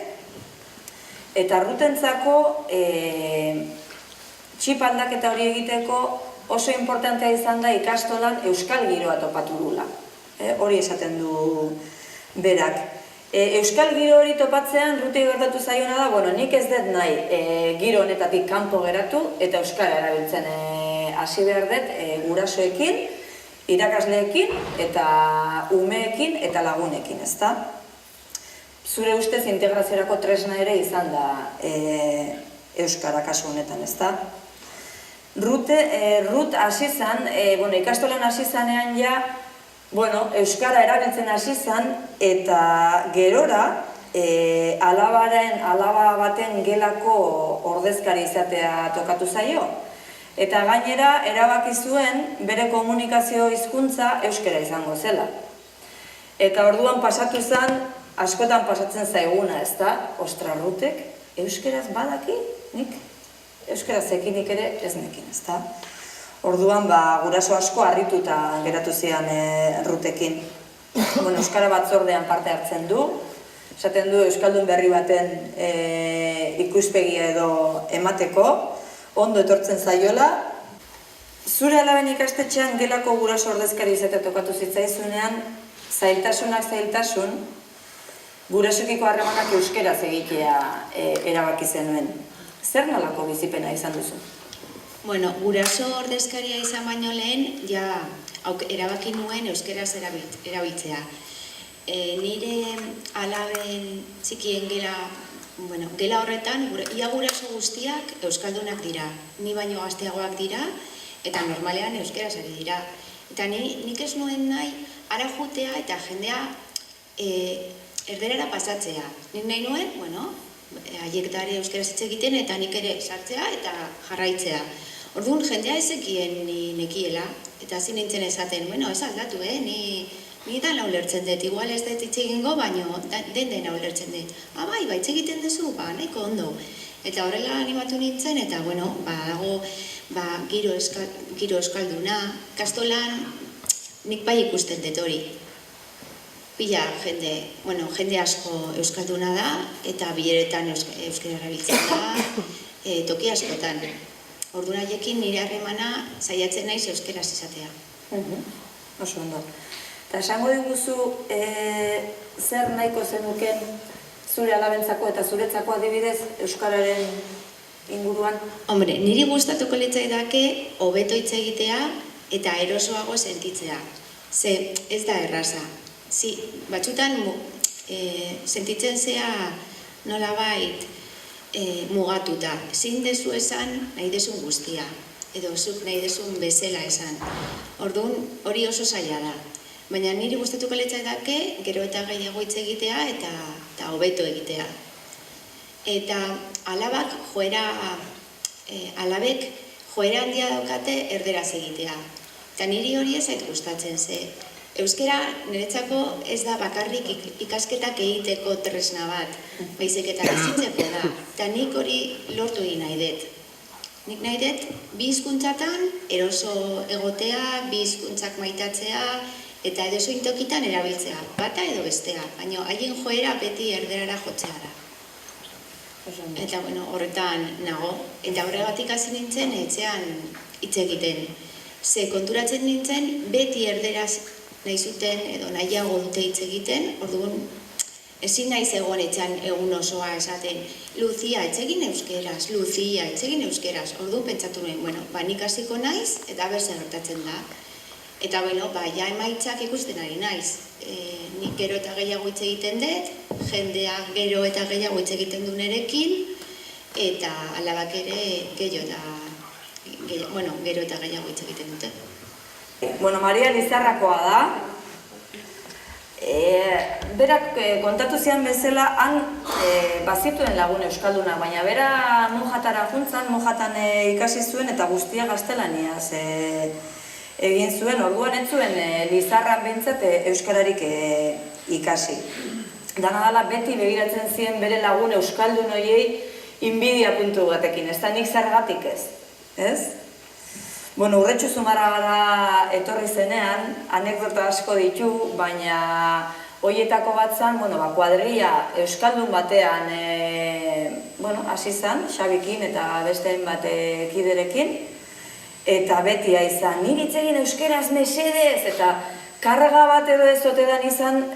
eta Ruthentzako txip aldaketa hori egiteko oso importantea izan da ikastolan euskal giroa topatu dula. Hori esaten du berak. Euskal giro hori topatzean Ruthi gertatu zaiona da, bueno, nik ez dut nahi giro honetatik kanpo geratu eta euskara erabiltzen hasi behar dut gurasoekin, irakasleekin eta umeekin eta lagunekin, ezta? Zure ustez integraziorako tresna ere izan da euskara kasu honetan, ezta? Ruth hasi zan, ikastolan hasi zanean ja, euskara erabiltzen hasi zan, eta gerora alaba baten gelako ordezkari izatea tokatu zaio. Eta gainera, erabaki zuen bere komunikazio hizkuntza euskara izango zela. Eta orduan pasatu zen, askotan pasatzen zaiguna, ezta? Ostra, Ruthek, euskaraz badaki? Nik euskaraz ekinik ere ez nekin, ezta? Orduan, guraso asko harrituta geratu zian Ruthekin. Euskara batzordean parte hartzen du, esaten du euskaldun berri baten ikuspegia edo emateko, ondo etortzen zaiola. Zure alaben ikastetxean gelako guraso ordezkari izatea tokatu zitzaizunean, zailtasun, gurasoekiko harremanak euskeraz egitea erabaki zenuen. Zer nolako bizipena izan duzu? Bueno, guraso ordezkaria izan baino lehen, ja erabaki nuen euskeraz erabiltzea. Nire alaben txikien gela horretan, ia guraso guztiak euskaldunak dira, ni baino gazteagoak dira, eta normalean euskeraz ari dira. Eta nik ez nuen nahi, ara jutea eta jendea erderara pasatzea. Nik nahi nuen, haiek dare euskeraz hitz egiten eta nik ere sartzea eta jarraitzea. Orduan, jendea ezekien nekiela, eta hasi nintzen esaten, ez aldatu, ni dala ulertzen dut, igual ez dut hitz egingo, baino dena ulertzen dut. Bai, hitz egiten duzu, nahiko ondo. Eta horrela animatu nintzen, eta dago giro euskalduna. Kastolan nik bai ikusten dut hori. Pila jende asko euskalduna da, eta bileretan euskara erabiltzen da, toki askotan. Orduan haiekin nire harremana saiatzen naiz euskeraz izatea. Oso ondo. Eta esango diguzu, zer nahiko zenuken zure alabentzako eta zuretzako adibidez euskararen inguruan? Hombre, niri gustatuko litzaidake hobeto hitz egitea eta erosoago sentitzea. Ze ez da erraza. Batzutan sentitzen zea nolabait mugatuta. Ezin dezu esan nahi desun guztia, edo zuk nahi desun bezala esan. Orduan hori oso zaila da. Baina niri gustatuko litzaidake gero eta gehiago hitz egitea eta hobeto egitea. Eta alabek joera handia daukate erderaz egitea. Eta niri hori ez zait gustatzen ze. Euskara niretzako ez da bakarrik ikasketak egiteko tresna bat, baizik eta bizitzeko da. Eta nik hori lortu egin nahi dut. Nik nahi dut bi hizkuntzatan eroso egotea, bi hizkuntzak maitatzea, eta edozein tokitan erabiltzea, bata edo bestea, baina haien joera beti erderara jotzea da. Eta horretan nago, eta horregatik hasi nintzen etxean hitz egiten. Ze konturatzen nintzen, beti erderaz nahi zuten edo nahiago dute hitz egiten, orduan ezin naiz egon etxan egun osoa esaten, Lucia, etxegin euskeraz, Lucia, etxegin euskeraz. Orduan pentsatu nuen, bueno, nik hasiko naiz eta berse gertatzen da. Eta, bueno, ja emaitzak ikusten ari naiz. Nik gero eta gehiago hitz egiten dut, jendeak gero eta gehiago hitz egiten du nerekin, eta alabak ere gero eta gehiago hitz egiten dute. Bueno, Maria Lizarrakoa da. Berak kontatu zian bezala, han bazituen lagun euskaldunak, baina bera monjatara juntzan, monjatan ikasi zuen eta guztia gaztelaniaz egin zuen, orduan ez zuen Lizarrak behintzat euskararik ikasi. Dana dela beti begiratzen ziren bere lagun euskaldun horiei inbidia puntu batekin, ez da nik zergatik ez? Bueno, Urretxu Zumarragara etorri zenean, anekdota asko ditu, baina horietako bat zen, kuadrilla euskaldun batean hasi zen, Xabikin eta beste hainbat kiderekin, eta beti izan, nire hitz egin euskeraz mesedez, eta karga bat edo ez otedan izan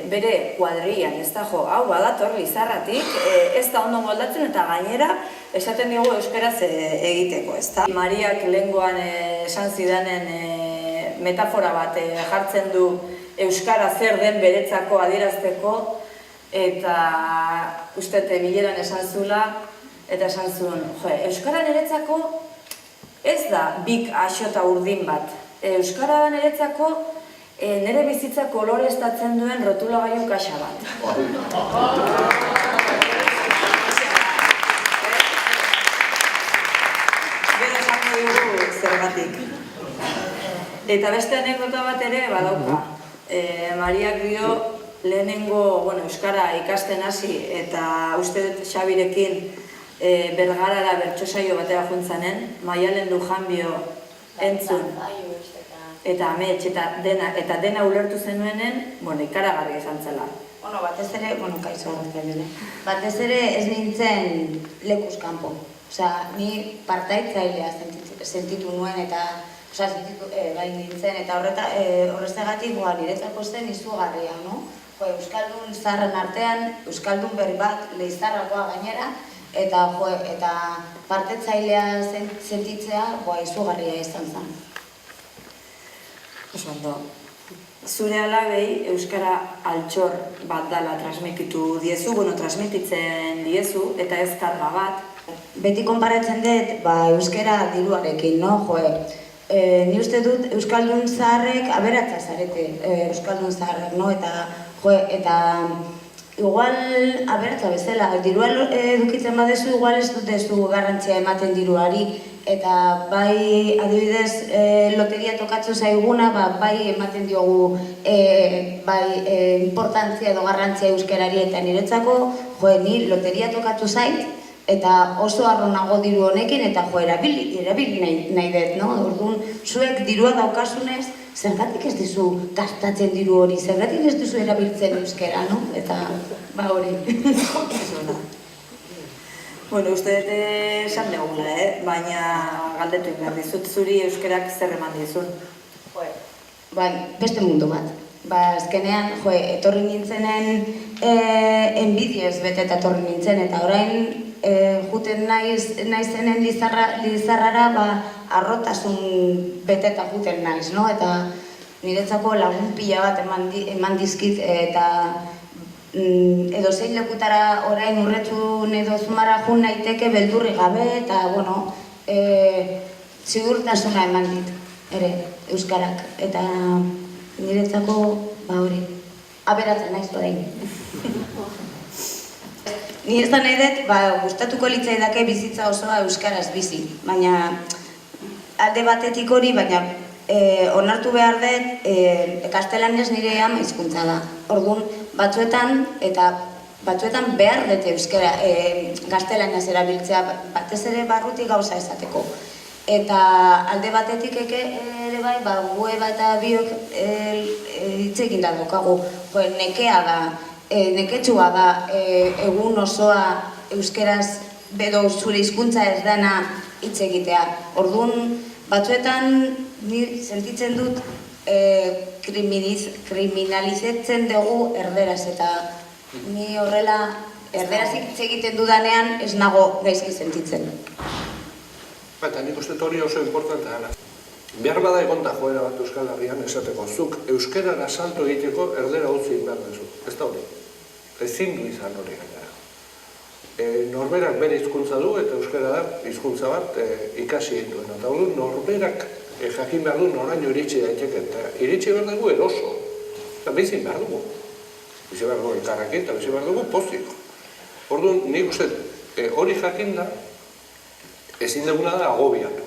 bere kuadrillan, ez da hau badator Lizarratik, ez da ondo moldatzen eta gainera esaten digu euskeraz egiteko, ez da. Mariak lehengoan esan zidanen metafora bat jartzen du euskara zer den beretzako adierazteko, eta uste bileran esan zula, eta esan zuen, euskara niretzako ez da bik axota urdin bat, euskara da niretzako nire bizitza koloreztatzen duen rotulagailu kaxa bat. Gero esango dugu zergatik. Eta beste anekdota bat ere badauka. Mariak dio lehenengo euskara ikasten hasi eta uste dut Xabirekin Bergarara bertsosaio batera juntzanen, Maialen Lujanbio entzun. Eta amets, eta dena ulertu zenuenen, ikaragarri izan zela. Batez ere, kaixo batez ere ez nintzen lekuz kanpo. Ni partaitzailea sentitu nuen eta sentitu gai nintzen, eta horrezagatik niretzako zen izugarria, Euskaldun zaharren artean, Euskaldun berri bat, Lizarrakoa gainera, eta partaitzailea sentitzea izugarria izan zen. Zure alabei euskara altxor bat dela transmititu diezu, transmititzen diezu, eta ez karga bat. Beti konparatzen dut, euskara diruarekin, ni uste dut euskaldun zaharrek aberatsa zarete, euskaldun zaharrek, eta igual aberatsa bezala, dirua edukitzen badezu, igual ez dut ez du garrantzia ematen diruari, eta bai adibidez loteria tokatzu zaiguna, bai ematen diogu importantzia edo garrantzia euskarari, eta niretzako ni loteria tokatu zait, eta oso harro nago diru honekin, eta erabili nahi dut, orduan zuek dirua daukasunez, zergatik ez dizu gastatzen diru hori, zergatik ez dizu erabiltzen euskara, eta hori. Uste dut esan negula, baina galdetu behar dizut zuri euskerak zer eman dizun. Beste mundu bat. Azkenean, etorri nintzenen enbidiez bete eta etorri nintzen, eta orain juten naizenen Lizarrara arrotasun bete eta juten naiz, eta niretzako lagun pila bat eman dizkit, eta edo zein lekutara orain Urretxun edo Zumarra jun naiteke beldurri gabe, eta, zigurtasuna eman dit, ere, euskarak, eta niretzako, hori, aberatzen naiz orain. Ni ez da nahi dut, gustatuko litzaidake bizitza osoa euskaraz bizi, baina alde batetik hori, baina onartu behar dut, gaztelaniaz nire ama hizkuntza da. Orduan, batzuetan behar dut euskara gaztelaniaz erabiltzea, batez ere barrutik gauza esateko. Eta alde batetik ere bai, gue eta biok hitzekin da daukagu. Nekea da, neketsua da egun osoa euskeraz bedo zure hizkuntza ez dena hitz egitea. Orduan, batzuetan ni sentitzen dut kriminalizatzen dugu erderaz, eta ni horrela erderaz hitz egiten dudanean ez nago gaizki sentitzen. Eta nik uste hori oso importantea dela. Behar bada egonda joera bat Euskal Herrian esateko, zuk euskerara salto egiteko erdera utzi behar duzu. Ez da hori. Ezin du izan hori gainera. Norberak bere hizkuntza du eta euskara da hizkuntza bat ikasi egin duen. Eta hori norberak jakin behar du noraino iritsi daiteke. Eta iritsi behar dugu eroso. Eta bizin behar dugu. Bizi behar dugu elkarrekin eta bizi behar dugu pozik. Orduan, nik uste hori jakin da, ezin duguna da agobiatu.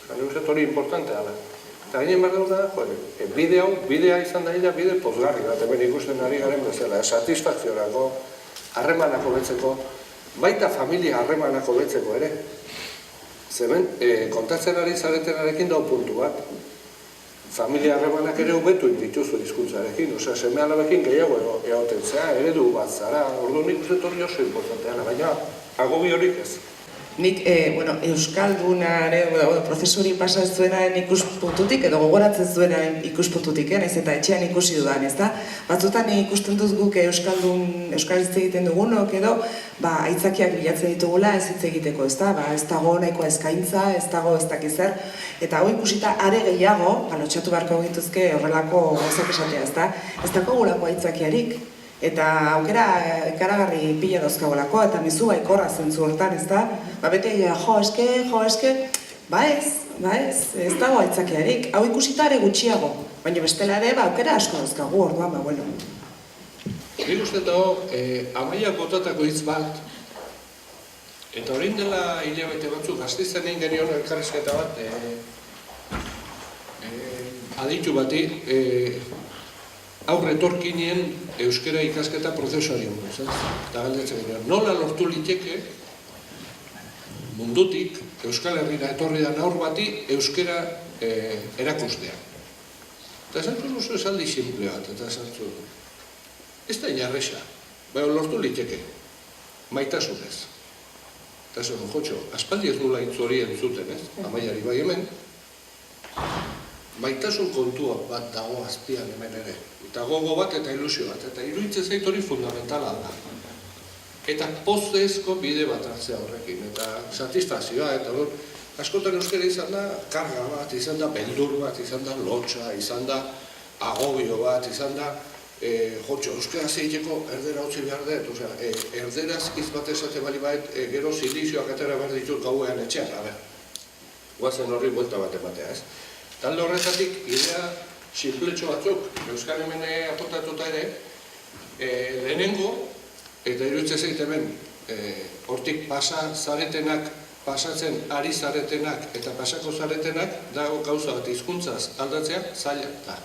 Nik uste hori importantea da. Eta ginen behar duguna da, bidea izan da bide pozgarri bat, hemen ikusten ari garen bezala, satisfakziorako, harremanako betzeko, baita familia harremanako betzeko ere. Zeben, kontatzen ari zaretenarekin dau puntu bat. Familia harremanak ere hobetu dituzu hizkuntzarekin, osea, seme alabekin gehiago egoten zea, eredu bat zara, orduan nik uste hori oso importantea, baina agobi horik ez. Nik, Euskaldunare, prozesu hori pasa ez zuenaren ikuspuntutik, edo gogoratzen zuenaren ikuspuntutik, naiz eta etxean ikusi dudan, ez da? Batzutan ikusten dut guk Euskal hitz egiten dugunok edo, aitzakiak bilatzen ditugula ez hitz egiteko, ez da? Ez dago nahikoa eskaintza, ez dago ez dakizer, eta hau ikusita are gehiago, lotxatu beharko gintuzke horrelako gauzak esatea, ez da? Ez dago gulako aitzakiarik. Eta aukera ikaragarri pila dauzkagolako, eta mezu baikorra zentzu hortan, ez da? Bete, jo eske, ez dago aitzakiarik. Hau ikusita ere gutxiago, baina bestela ere aukera asko dauzkagu orduan, bueno. Nik uste dago, Amaiak botatako hitz bat, eta orain dela hilabete batzuk, Gasteizen egin genion elkarrizketa bat, aditu bati, aurre etorkinien euskera ikasketa prozesuari buruz, eta galdetzen genion. Nola lortu liteke mundutik Euskal Herrira etorri da aur bati euskera erakustea. Eta esantzun oso esaldi simple bat, eta esantzun, ez da inarresa, baina lortu liteke, maitasunez. Eta esantzun, jotxo, aspaldi ez nula hitz hori entzuten, ez? Amaiari bai hemen, maitasun kontua bat dago azpian hemen ere. Eta gogo bat eta ilusio bat, eta iruditzen zait hori fundamentala da. Eta pozezko bide bat hartzea horrekin, eta satisfazioa, eta askotan euskara izan da karga bat, izan da beldur bat, izan da lotxa, izan da agobio bat, izan da jotxo, euskara zeiteko erdera utzi behar dut, erderaz hitz bat esate bali bat, gero silizioak atera behar ditut gauean etxean, guazen horri buelta bat ematea, ez? Talde horretatik, idea sinpletxo batzuk, Euskal hemen aportatuta ere, lehenengo, eta iruditzen zait hemen, hortik pasatzen ari zaretenak eta pasako zaretenak, dago gauza bat hizkuntzaz aldatzea zaila da.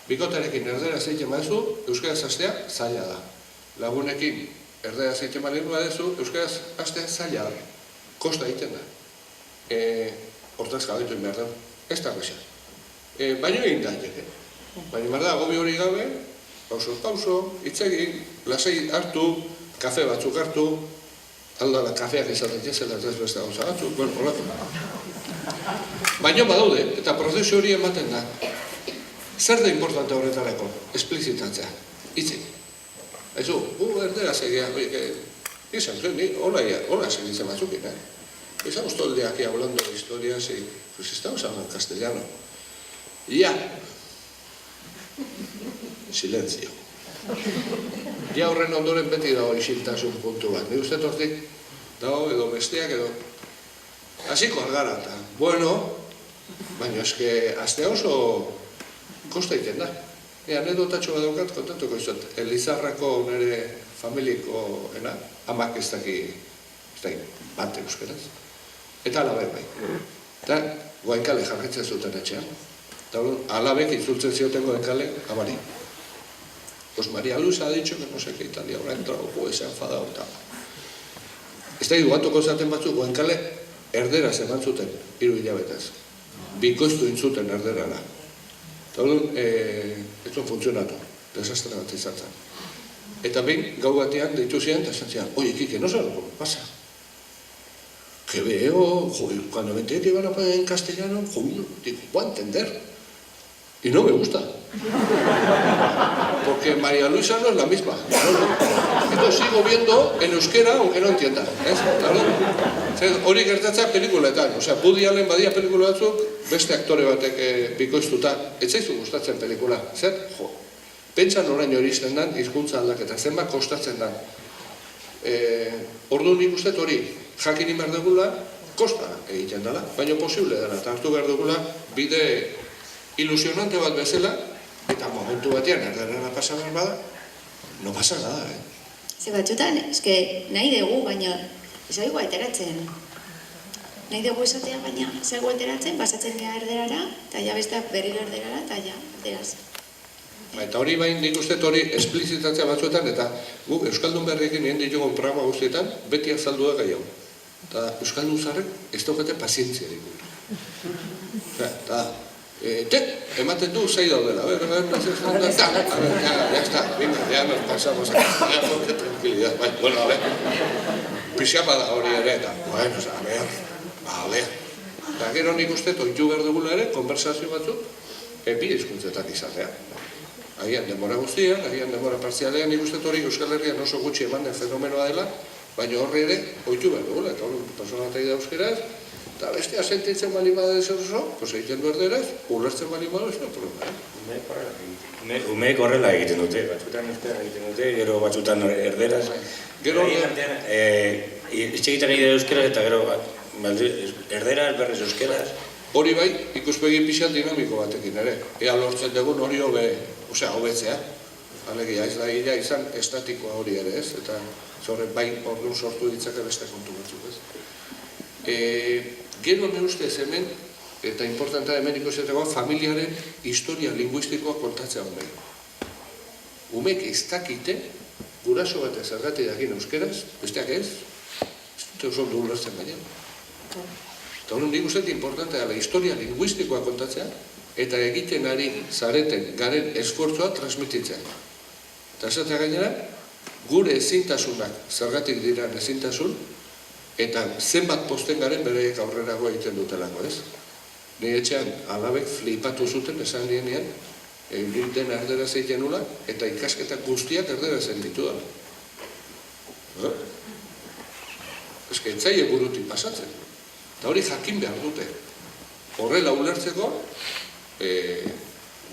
Bikotarekin erdera zeiten badezu, euskaraz hastea zaila da. Lagunekin erdera zeiten badezu, euskaraz hastea zaila da. Kosta egiten da. Hortaz gabetu behar da. Ez da gesa. Baina egin daiteke. Baina behar da, agobi hori gabe, pauso, itzegin, lasai hartu, kafe batzuk hartu, aldala kafeak izaten jezela ez beste gauza batzuk, bueno, horrela. Baina badaude, eta prozesu hori ematen da. Zer da importante horretarako? Esplizitatzea. Itzik. Aizu, erdera segia, izan zuen, hola segitzen batzukin, Estamos todo el día aquí hablando de historias y pues estamos hablando en castellano. Ya. Silencio. Ja horren ondoren beti dago isiltasun puntu bat. Ni uste tortik dago edo besteak edo hasiko algara eta bueno, baina eske azte oso kosta egiten da. Anedotatxo bat daukat kontatuko izot. Elizarrako nire familikoena, amak ez daki bat euskeraz. Eta alabe bai. Eta Goenkale jarritzen zuten etxean. Eta alabek itzultzen zioten Goenkale amari. Pues María Luisa ha dicho que no sé qué Italia habrá entrado, pues se ha enfadado eta. Ez da iguatuko zaten batzuk Goenkale erdera zeman zuten, 3 hilabetez. Bikoiztu intzuten erderara. Eta ez zuen funtzionatu, desastre bat izan zen. Eta behin, gau batean deitu ziren, eta esan zian, oye, Kike, no sé lo que pasa. que veo, cuando me enteré que iban a poner en castellano, digo, voy a entender. Y no me gusta. Porque María Luisa no es la misma. Entonces sigo viendo en euskera, aunque no entienda. Hori gertatzen pelikuletan. Osea, Woody Allen badia pelikula batzuk, beste aktore batek bikoiztuta. Ez zaizu gustatzen pelikula. Zer? Jo. Pentsan orain hori izten den, hizkuntza aldaketa. Zenbat kostatzen den. Orduan nik uste hori, jakin behar dugula, kosta egiten dela, baina posible dela. Eta hartu behar dugula, bide ilusionante bat bezala, eta momentu batean erderara pasa behar bada, no pasa nada, Ze batzutan, eske nahi dugu, baina ez aigu ateratzen. Nahi dugu esatea, baina ez aigu ateratzen, pasatzen gara erderara, eta ja besteak berriro erderara, eta ja, erderaz. Eta hori bain nik uste hori esplizitatzea batzuetan, eta guk Euskaldun berriekin nien ditugun programa guztietan, beti azaldu da gai hau. Eta Euskaldun zarrek ez daukate pazientzia diku. Eta, ematen du zei daudela, ya está, venga, ya nos pasamos a tranquilidad, bueno, a ver, pixapa da hori ere, eta, bueno, a ver, eta gero nik uste toitu behar dugula ere, konversazio batzuk, bi hizkuntzetan izatea. Agian denbora guztian, agian denbora partzialean, nik uste hori Euskal Herrian oso gutxi eman den fenomenoa dela, baina horri ere, oitu behar dugula, eta hori persona eta euskeraz, eta bestia sentitzen bali bada ez oso, pues egiten du erderaz, ulertzen bali bada ez da problema. Umeek horrela egiten dute, batzutan euskera egiten dute, gero batzutan erderaz. Gero itxegitan egiten euskeraz eta gero erderaz, berrez euskeraz. Hori bai, ikuspegi pixan dinamiko batekin ere. Ea lortzen dugun hori hobetzea. Alegia, ez da ira izan estatikoa hori ere ez, eta zorre bai orduan sortu ditzake beste kontu batzuk ez. Gero ne ustez hemen, eta importanta hemen ikusetako, familiaren historia linguistikoa kontatzea homei. Umek ez dakite, guraso bat zergatik dakin euskeraz, besteak ez, ez oso du ulertzen baina. Eta hori nik uste importantea dela historia linguistikoa kontatzea, eta egiten ari zareten garen esfortzua transmititzea. Eta esatea gainera, gure ezintasunak zergatik diran ezintasun, eta zenbat posten garen bereiek aurrerago egiten dutelako, ez? Ni etxean alabek flipatu zuten esan dienean, egiten erderaz egiten nula, eta ikasketak guztiak erderaz egiten dela. Ez que etzaile burutik pasatzen. Eta hori jakin behar dute. Horrela ulertzeko,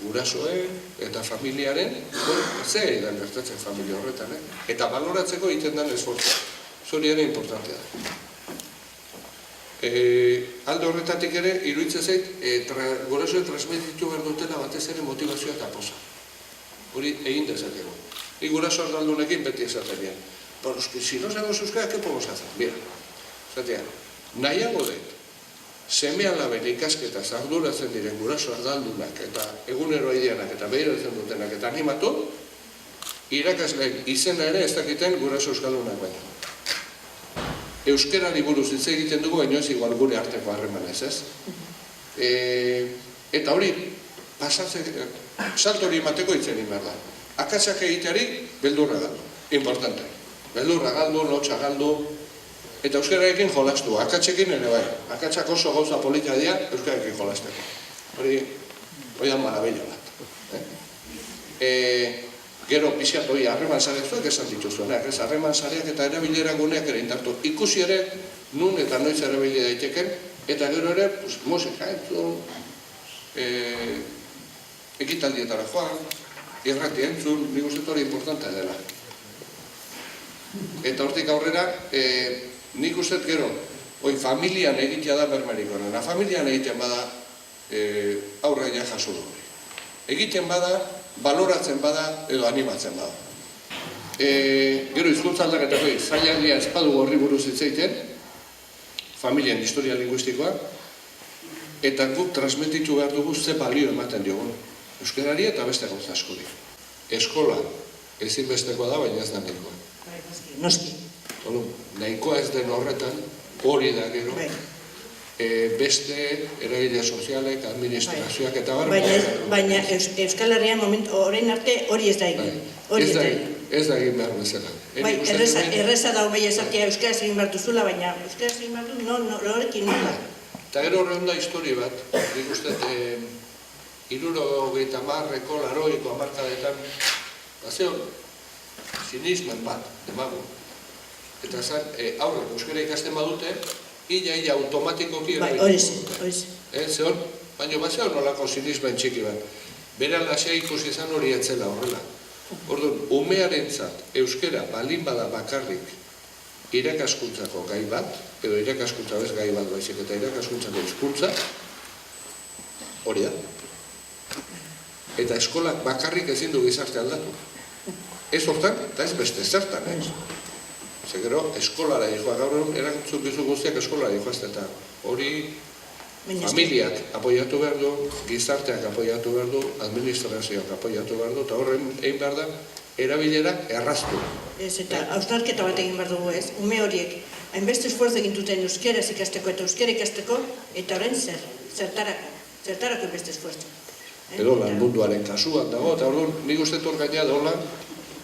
gurasoen eta familiaren, zer egin gertatzen familia horretan, eta baloratzeko egiten den esfortzua. Zori ere importantea da. Alde horretatik ere, iruditzen zait, gurasoen transmititu behar dutela batez ere motivazioa eta posa. Hori egin dezakegu. Ni guraso ardaldunekin beti esaten dian. Pero es que si no sabemos euskera, ¿qué podemos hacer? Mira, esatean, nahiago dut, seme alaben ikasketaz arduratzen diren guraso ardaldunak eta egunero aideanak eta behiratzen dutenak eta animatu, irakasleen izena ere ez dakiten guraso euskaldunak baina. Euskerari buruz hitz egiten dugu, baina ez igual gure arteko harremanez, ez? Eta hori, salto hori emateko hitz egin behar da. Akatsak egiteari, beldurra galdu, importante. Beldurra galdu, lotxa galdu, eta euskararekin jolastu, akatsekin ere bai. Akatsak oso gauza polita dira, euskararekin jolasteko. Hori da marabella bat. Gero pixat hori harreman sareak zuek esan dituzuenak, ez? Harreman sareak eta erabilera guneak ere indartu. Ikusi ere, nun eta noiz erabili daiteken, eta gero ere, musika entzun, ekitaldietara joan, irrati entzun, nik uste hori importantea dela. Eta hortik aurrera, nik uste gero, familian egitea da bermerik horrena. Familian egiten bada aurre ja jaso du. Egiten bada, baloratzen bada, edo animatzen bada. Gero hizkuntza aldaketako zaila handia espadu horri buruz hitz egiten, familian historia linguistikoa, eta guk transmititu behar dugu ze balio ematen diogun. Euskarari eta beste gauza askori. Eskola ezinbestekoa da, baina ez da nahikoa. Noski. Nahikoa ez den horretan, hori da gero, beste eragile sozialek, administrazioak eta bar. Baina Euskal Herrian orain arte hori ez da egin. Ez da egin behar bezala. Bai, erreza da hobei esatia euskaraz egin behar duzula, baina euskaraz egin behar du, norekin nola. Eta gero horregun da historia bat, nik uste, 70ko, 80ko hamarkadetan, bazeon, sinismen bat, demago. Eta zan, aurrek euskara ikasten badute, ia automatikoki Bai, horiz. Zehor, baina bazeon nolako sinismen txiki bat. Bera lasea ikusi izan hori etzela horrela. Orduan, umearentzat euskara balin bada bakarrik irakaskuntzako gai bat, edo irakaskuntza bez gai bat baizik eta irakaskuntzako hizkuntza, hori da. Eta eskolak bakarrik ezin du gizarte aldatu. Ez hortan, eta ez beste zertan, Zegero, eskolara dihoa, gaur egun erantzun bizu guztiak eskolara dihoa, eta hori familiak apoiatu behar du, gizarteak apoiatu behar du, administrazioak apoiatu behar du, eta horren egin behar da, erabilerak erraztu. Ez, eta hausnarketa bat egin behar dugu, ez? Ume horiek, hainbeste esfuerzo egin duten euskeraz ikasteko eta euskera ikasteko, eta orain zertarako hainbeste esfuerzo. Edo lan munduaren kasuan dago, eta orduan nik uste hor gaina dola,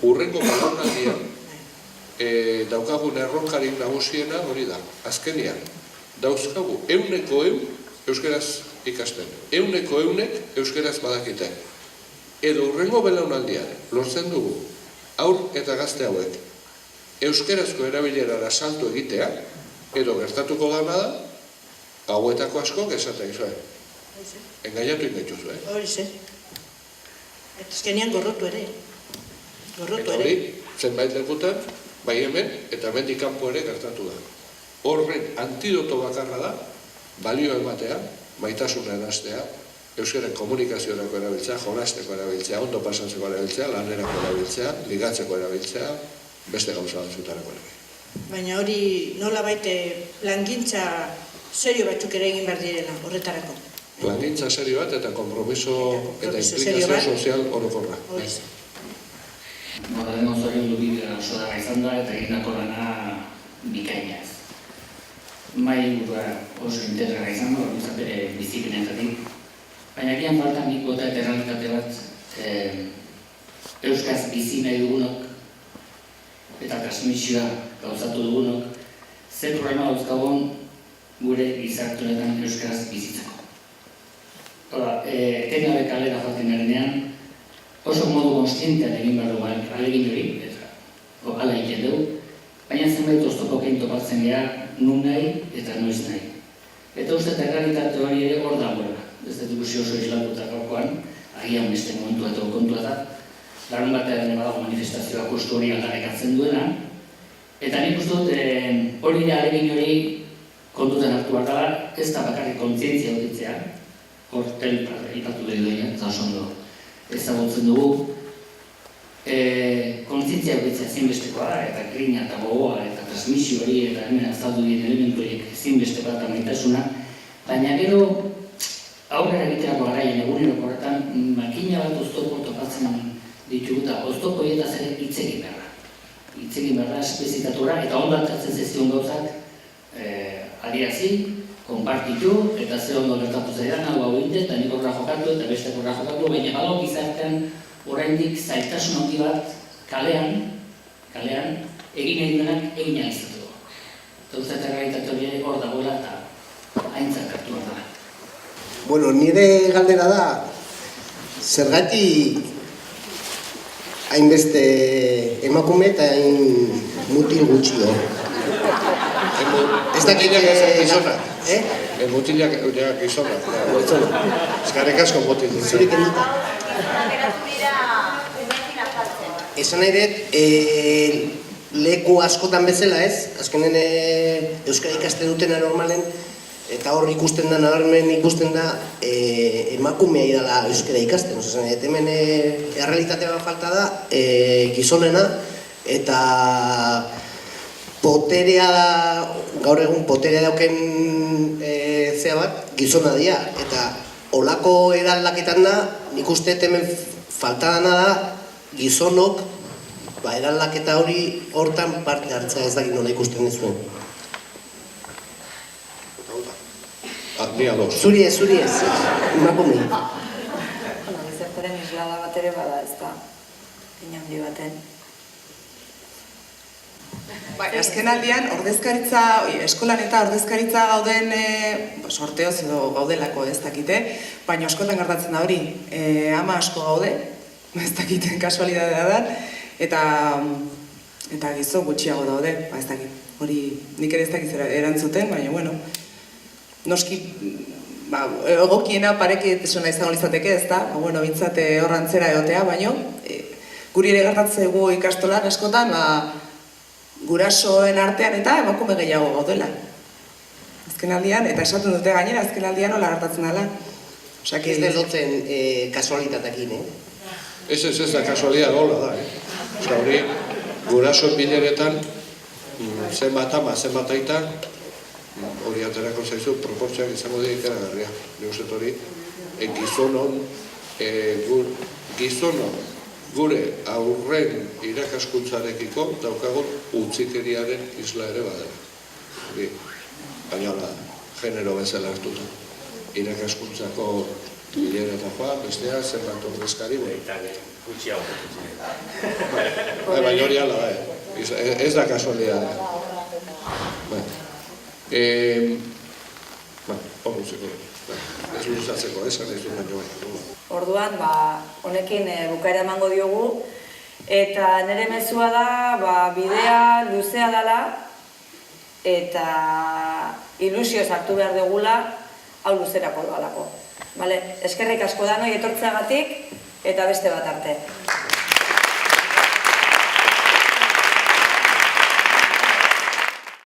urrengo belaunaldian, daukagun erronkarik nagusiena hori da, azkenian, dauzkagu 100% euskeraz ikasten. 100% euskeraz badakite. Edo urrengo belaunaldian lortzen dugu haur eta gazte hauek euskerazko erabilerara salto egitea, edo gertatuko dana da, gauetako asko esaten izue. Engaiatu ingaituzu, Horize. Eta azkenean gorrotu ere. Eta hori, zenbait lekutan, bai hemen, eta hemendik kanpo ere gertatu da. Horren antidoto bakarra da, balio ematea, maitasuna enaztea, euskaren komunikaziorako erabiltzea, jolasteko erabiltzea, ondo pasatzeko erabiltzea, lanerako erabiltzea, ligatzeko erabiltzea, beste gauza batzutarako erabiltzea. Baina hori nola baite plangintza serio batzuk ere egin behar direla, horretarako. Plangintza serio bat eta kompromiso eta implikazio sozial orokorra. Horren zorion du bidea oso dara izan da eta egindako lana bikaina ez. Mai burua oso interesgarra izan da, orduan bere biziklenetatik. Baina gian falta nik bota eta errealitate bat euskaz bizi nahi dugunok eta transmisioa gauzatu dugunok zer problema dauzkagun gure gizartuetan euskaz bizitzako. Etengabe kalera joaten garenean oso modu konstientean egin behar dugu alegin hori, eta ala egiten dugu, baina zenbait oztopokein topatzen geha nun nahi eta noiz nahi. Eta uste eta errealitate hori ere hor dagoela. Ez dut ikusi oso islatuta gaurkoan, agian beste momentua eta kontua da, larun batean badago manifestazioa kostu hori aldarrikatzen duena, eta nik uste dut hori alegin hori kontutan hartu behar dela, ez da bakarrik kontzientzia utitzea, hor ipatu dugu duena, eta oso ondo ezagutzen dugu, kontzientzia utitzea ezinbestekoa da, eta grina eta gogoa eta transmisio hori eta hemen azaldu dien elementu horiek ezinbestekoa eta maitasuna, baina gero aurrera egiterako garaien eguneroko horretan makina bat oztopo topatzen ditugu eta oztopo horietaz ere hitz egin behar da. Hitz egin behar da espezitatura eta ondo hartzen zezion gauzak adierazi, konpartitu eta zer ondo gertatu zaidan hau egite eta nik horra jokatu eta beste horra jokatu, baina badago gizartean oraindik zailtasun handi bat kalean egin nahi duenak egin ahal izateko. Eta uste eta realitate hori ere hor dagoela eta aintzat hartu behar da. Bueno, nire galdera da, zergatik hainbeste emakume eta hain mutil gutxio. Ez dakit gizonak. Mutilak gizonak. Eskarek asko mutil. Zurik enduta. Esan nahi dut, leku askotan bezala ez, azkenen euskara ikasten dutena normalen, eta hor ikusten da, nabarmen ikusten da, emakumea idala euskara ikasten. Osa, hemen errealitatea falta da, gizonena, eta poterea, gaur egun poterea dauken zea bat, gizona dira. Eta olako eraldaketan da, nik uste hemen falta dana da, gizonok, eraldaketa hori hortan parte hartzea ez dakit nola ikusten ez zuen. Zuri ez, emakume. Gizartaren islada bat ere bada, ez da, inaundi baten. Bai, azken aldian, ordezkaritza, eskolan eta ordezkaritza gauden sorteoz edo gaudelako ez dakite, baina askotan gertatzen da hori, ama asko gaude, ez dakiten kasualidadea da, eta gizon gutxiago daude, ez dakit, hori nik ere ez dakit erantzuten, baina, bueno, noski, egokiena parekidetesuna izango izateke, ez da, bueno, bintzate horrantzera egotea, baina, guri ere gertatzen gu ikastolan askotan, gurasoen artean eta emakume gehiago gaudela. Azken aldian, eta esaten dute gainera, azken aldian nola gertatzen dela. Ez da lotzen kasualitatekin, Ez da kasualia gola da, hori, gurasoen bileretan, zenbat ama, zenbat aita, hori aterako zaizu, proportzioak izango dira ikaragarria. Nik uste hori, gizonon, gure aurren irakaskuntzarekiko daukagun utzikeriaren isla ere badela. Baina hola, genero bezala hartuta. Irakaskuntzako bilera eta joa, bestea, zenbat ordezkari. Gutxi hau. Baina hori ala da, ez da kasualia da. Hor utziko, ez luzatzeko, esan ez du baino baina. Orduan, honekin bukaera emango diogu, eta nire mezua da, bidea luzea dela, eta ilusioz hartu behar dugula, hau luzerako doalako. Eskerrik asko danoi etortzeagatik, eta beste bat arte.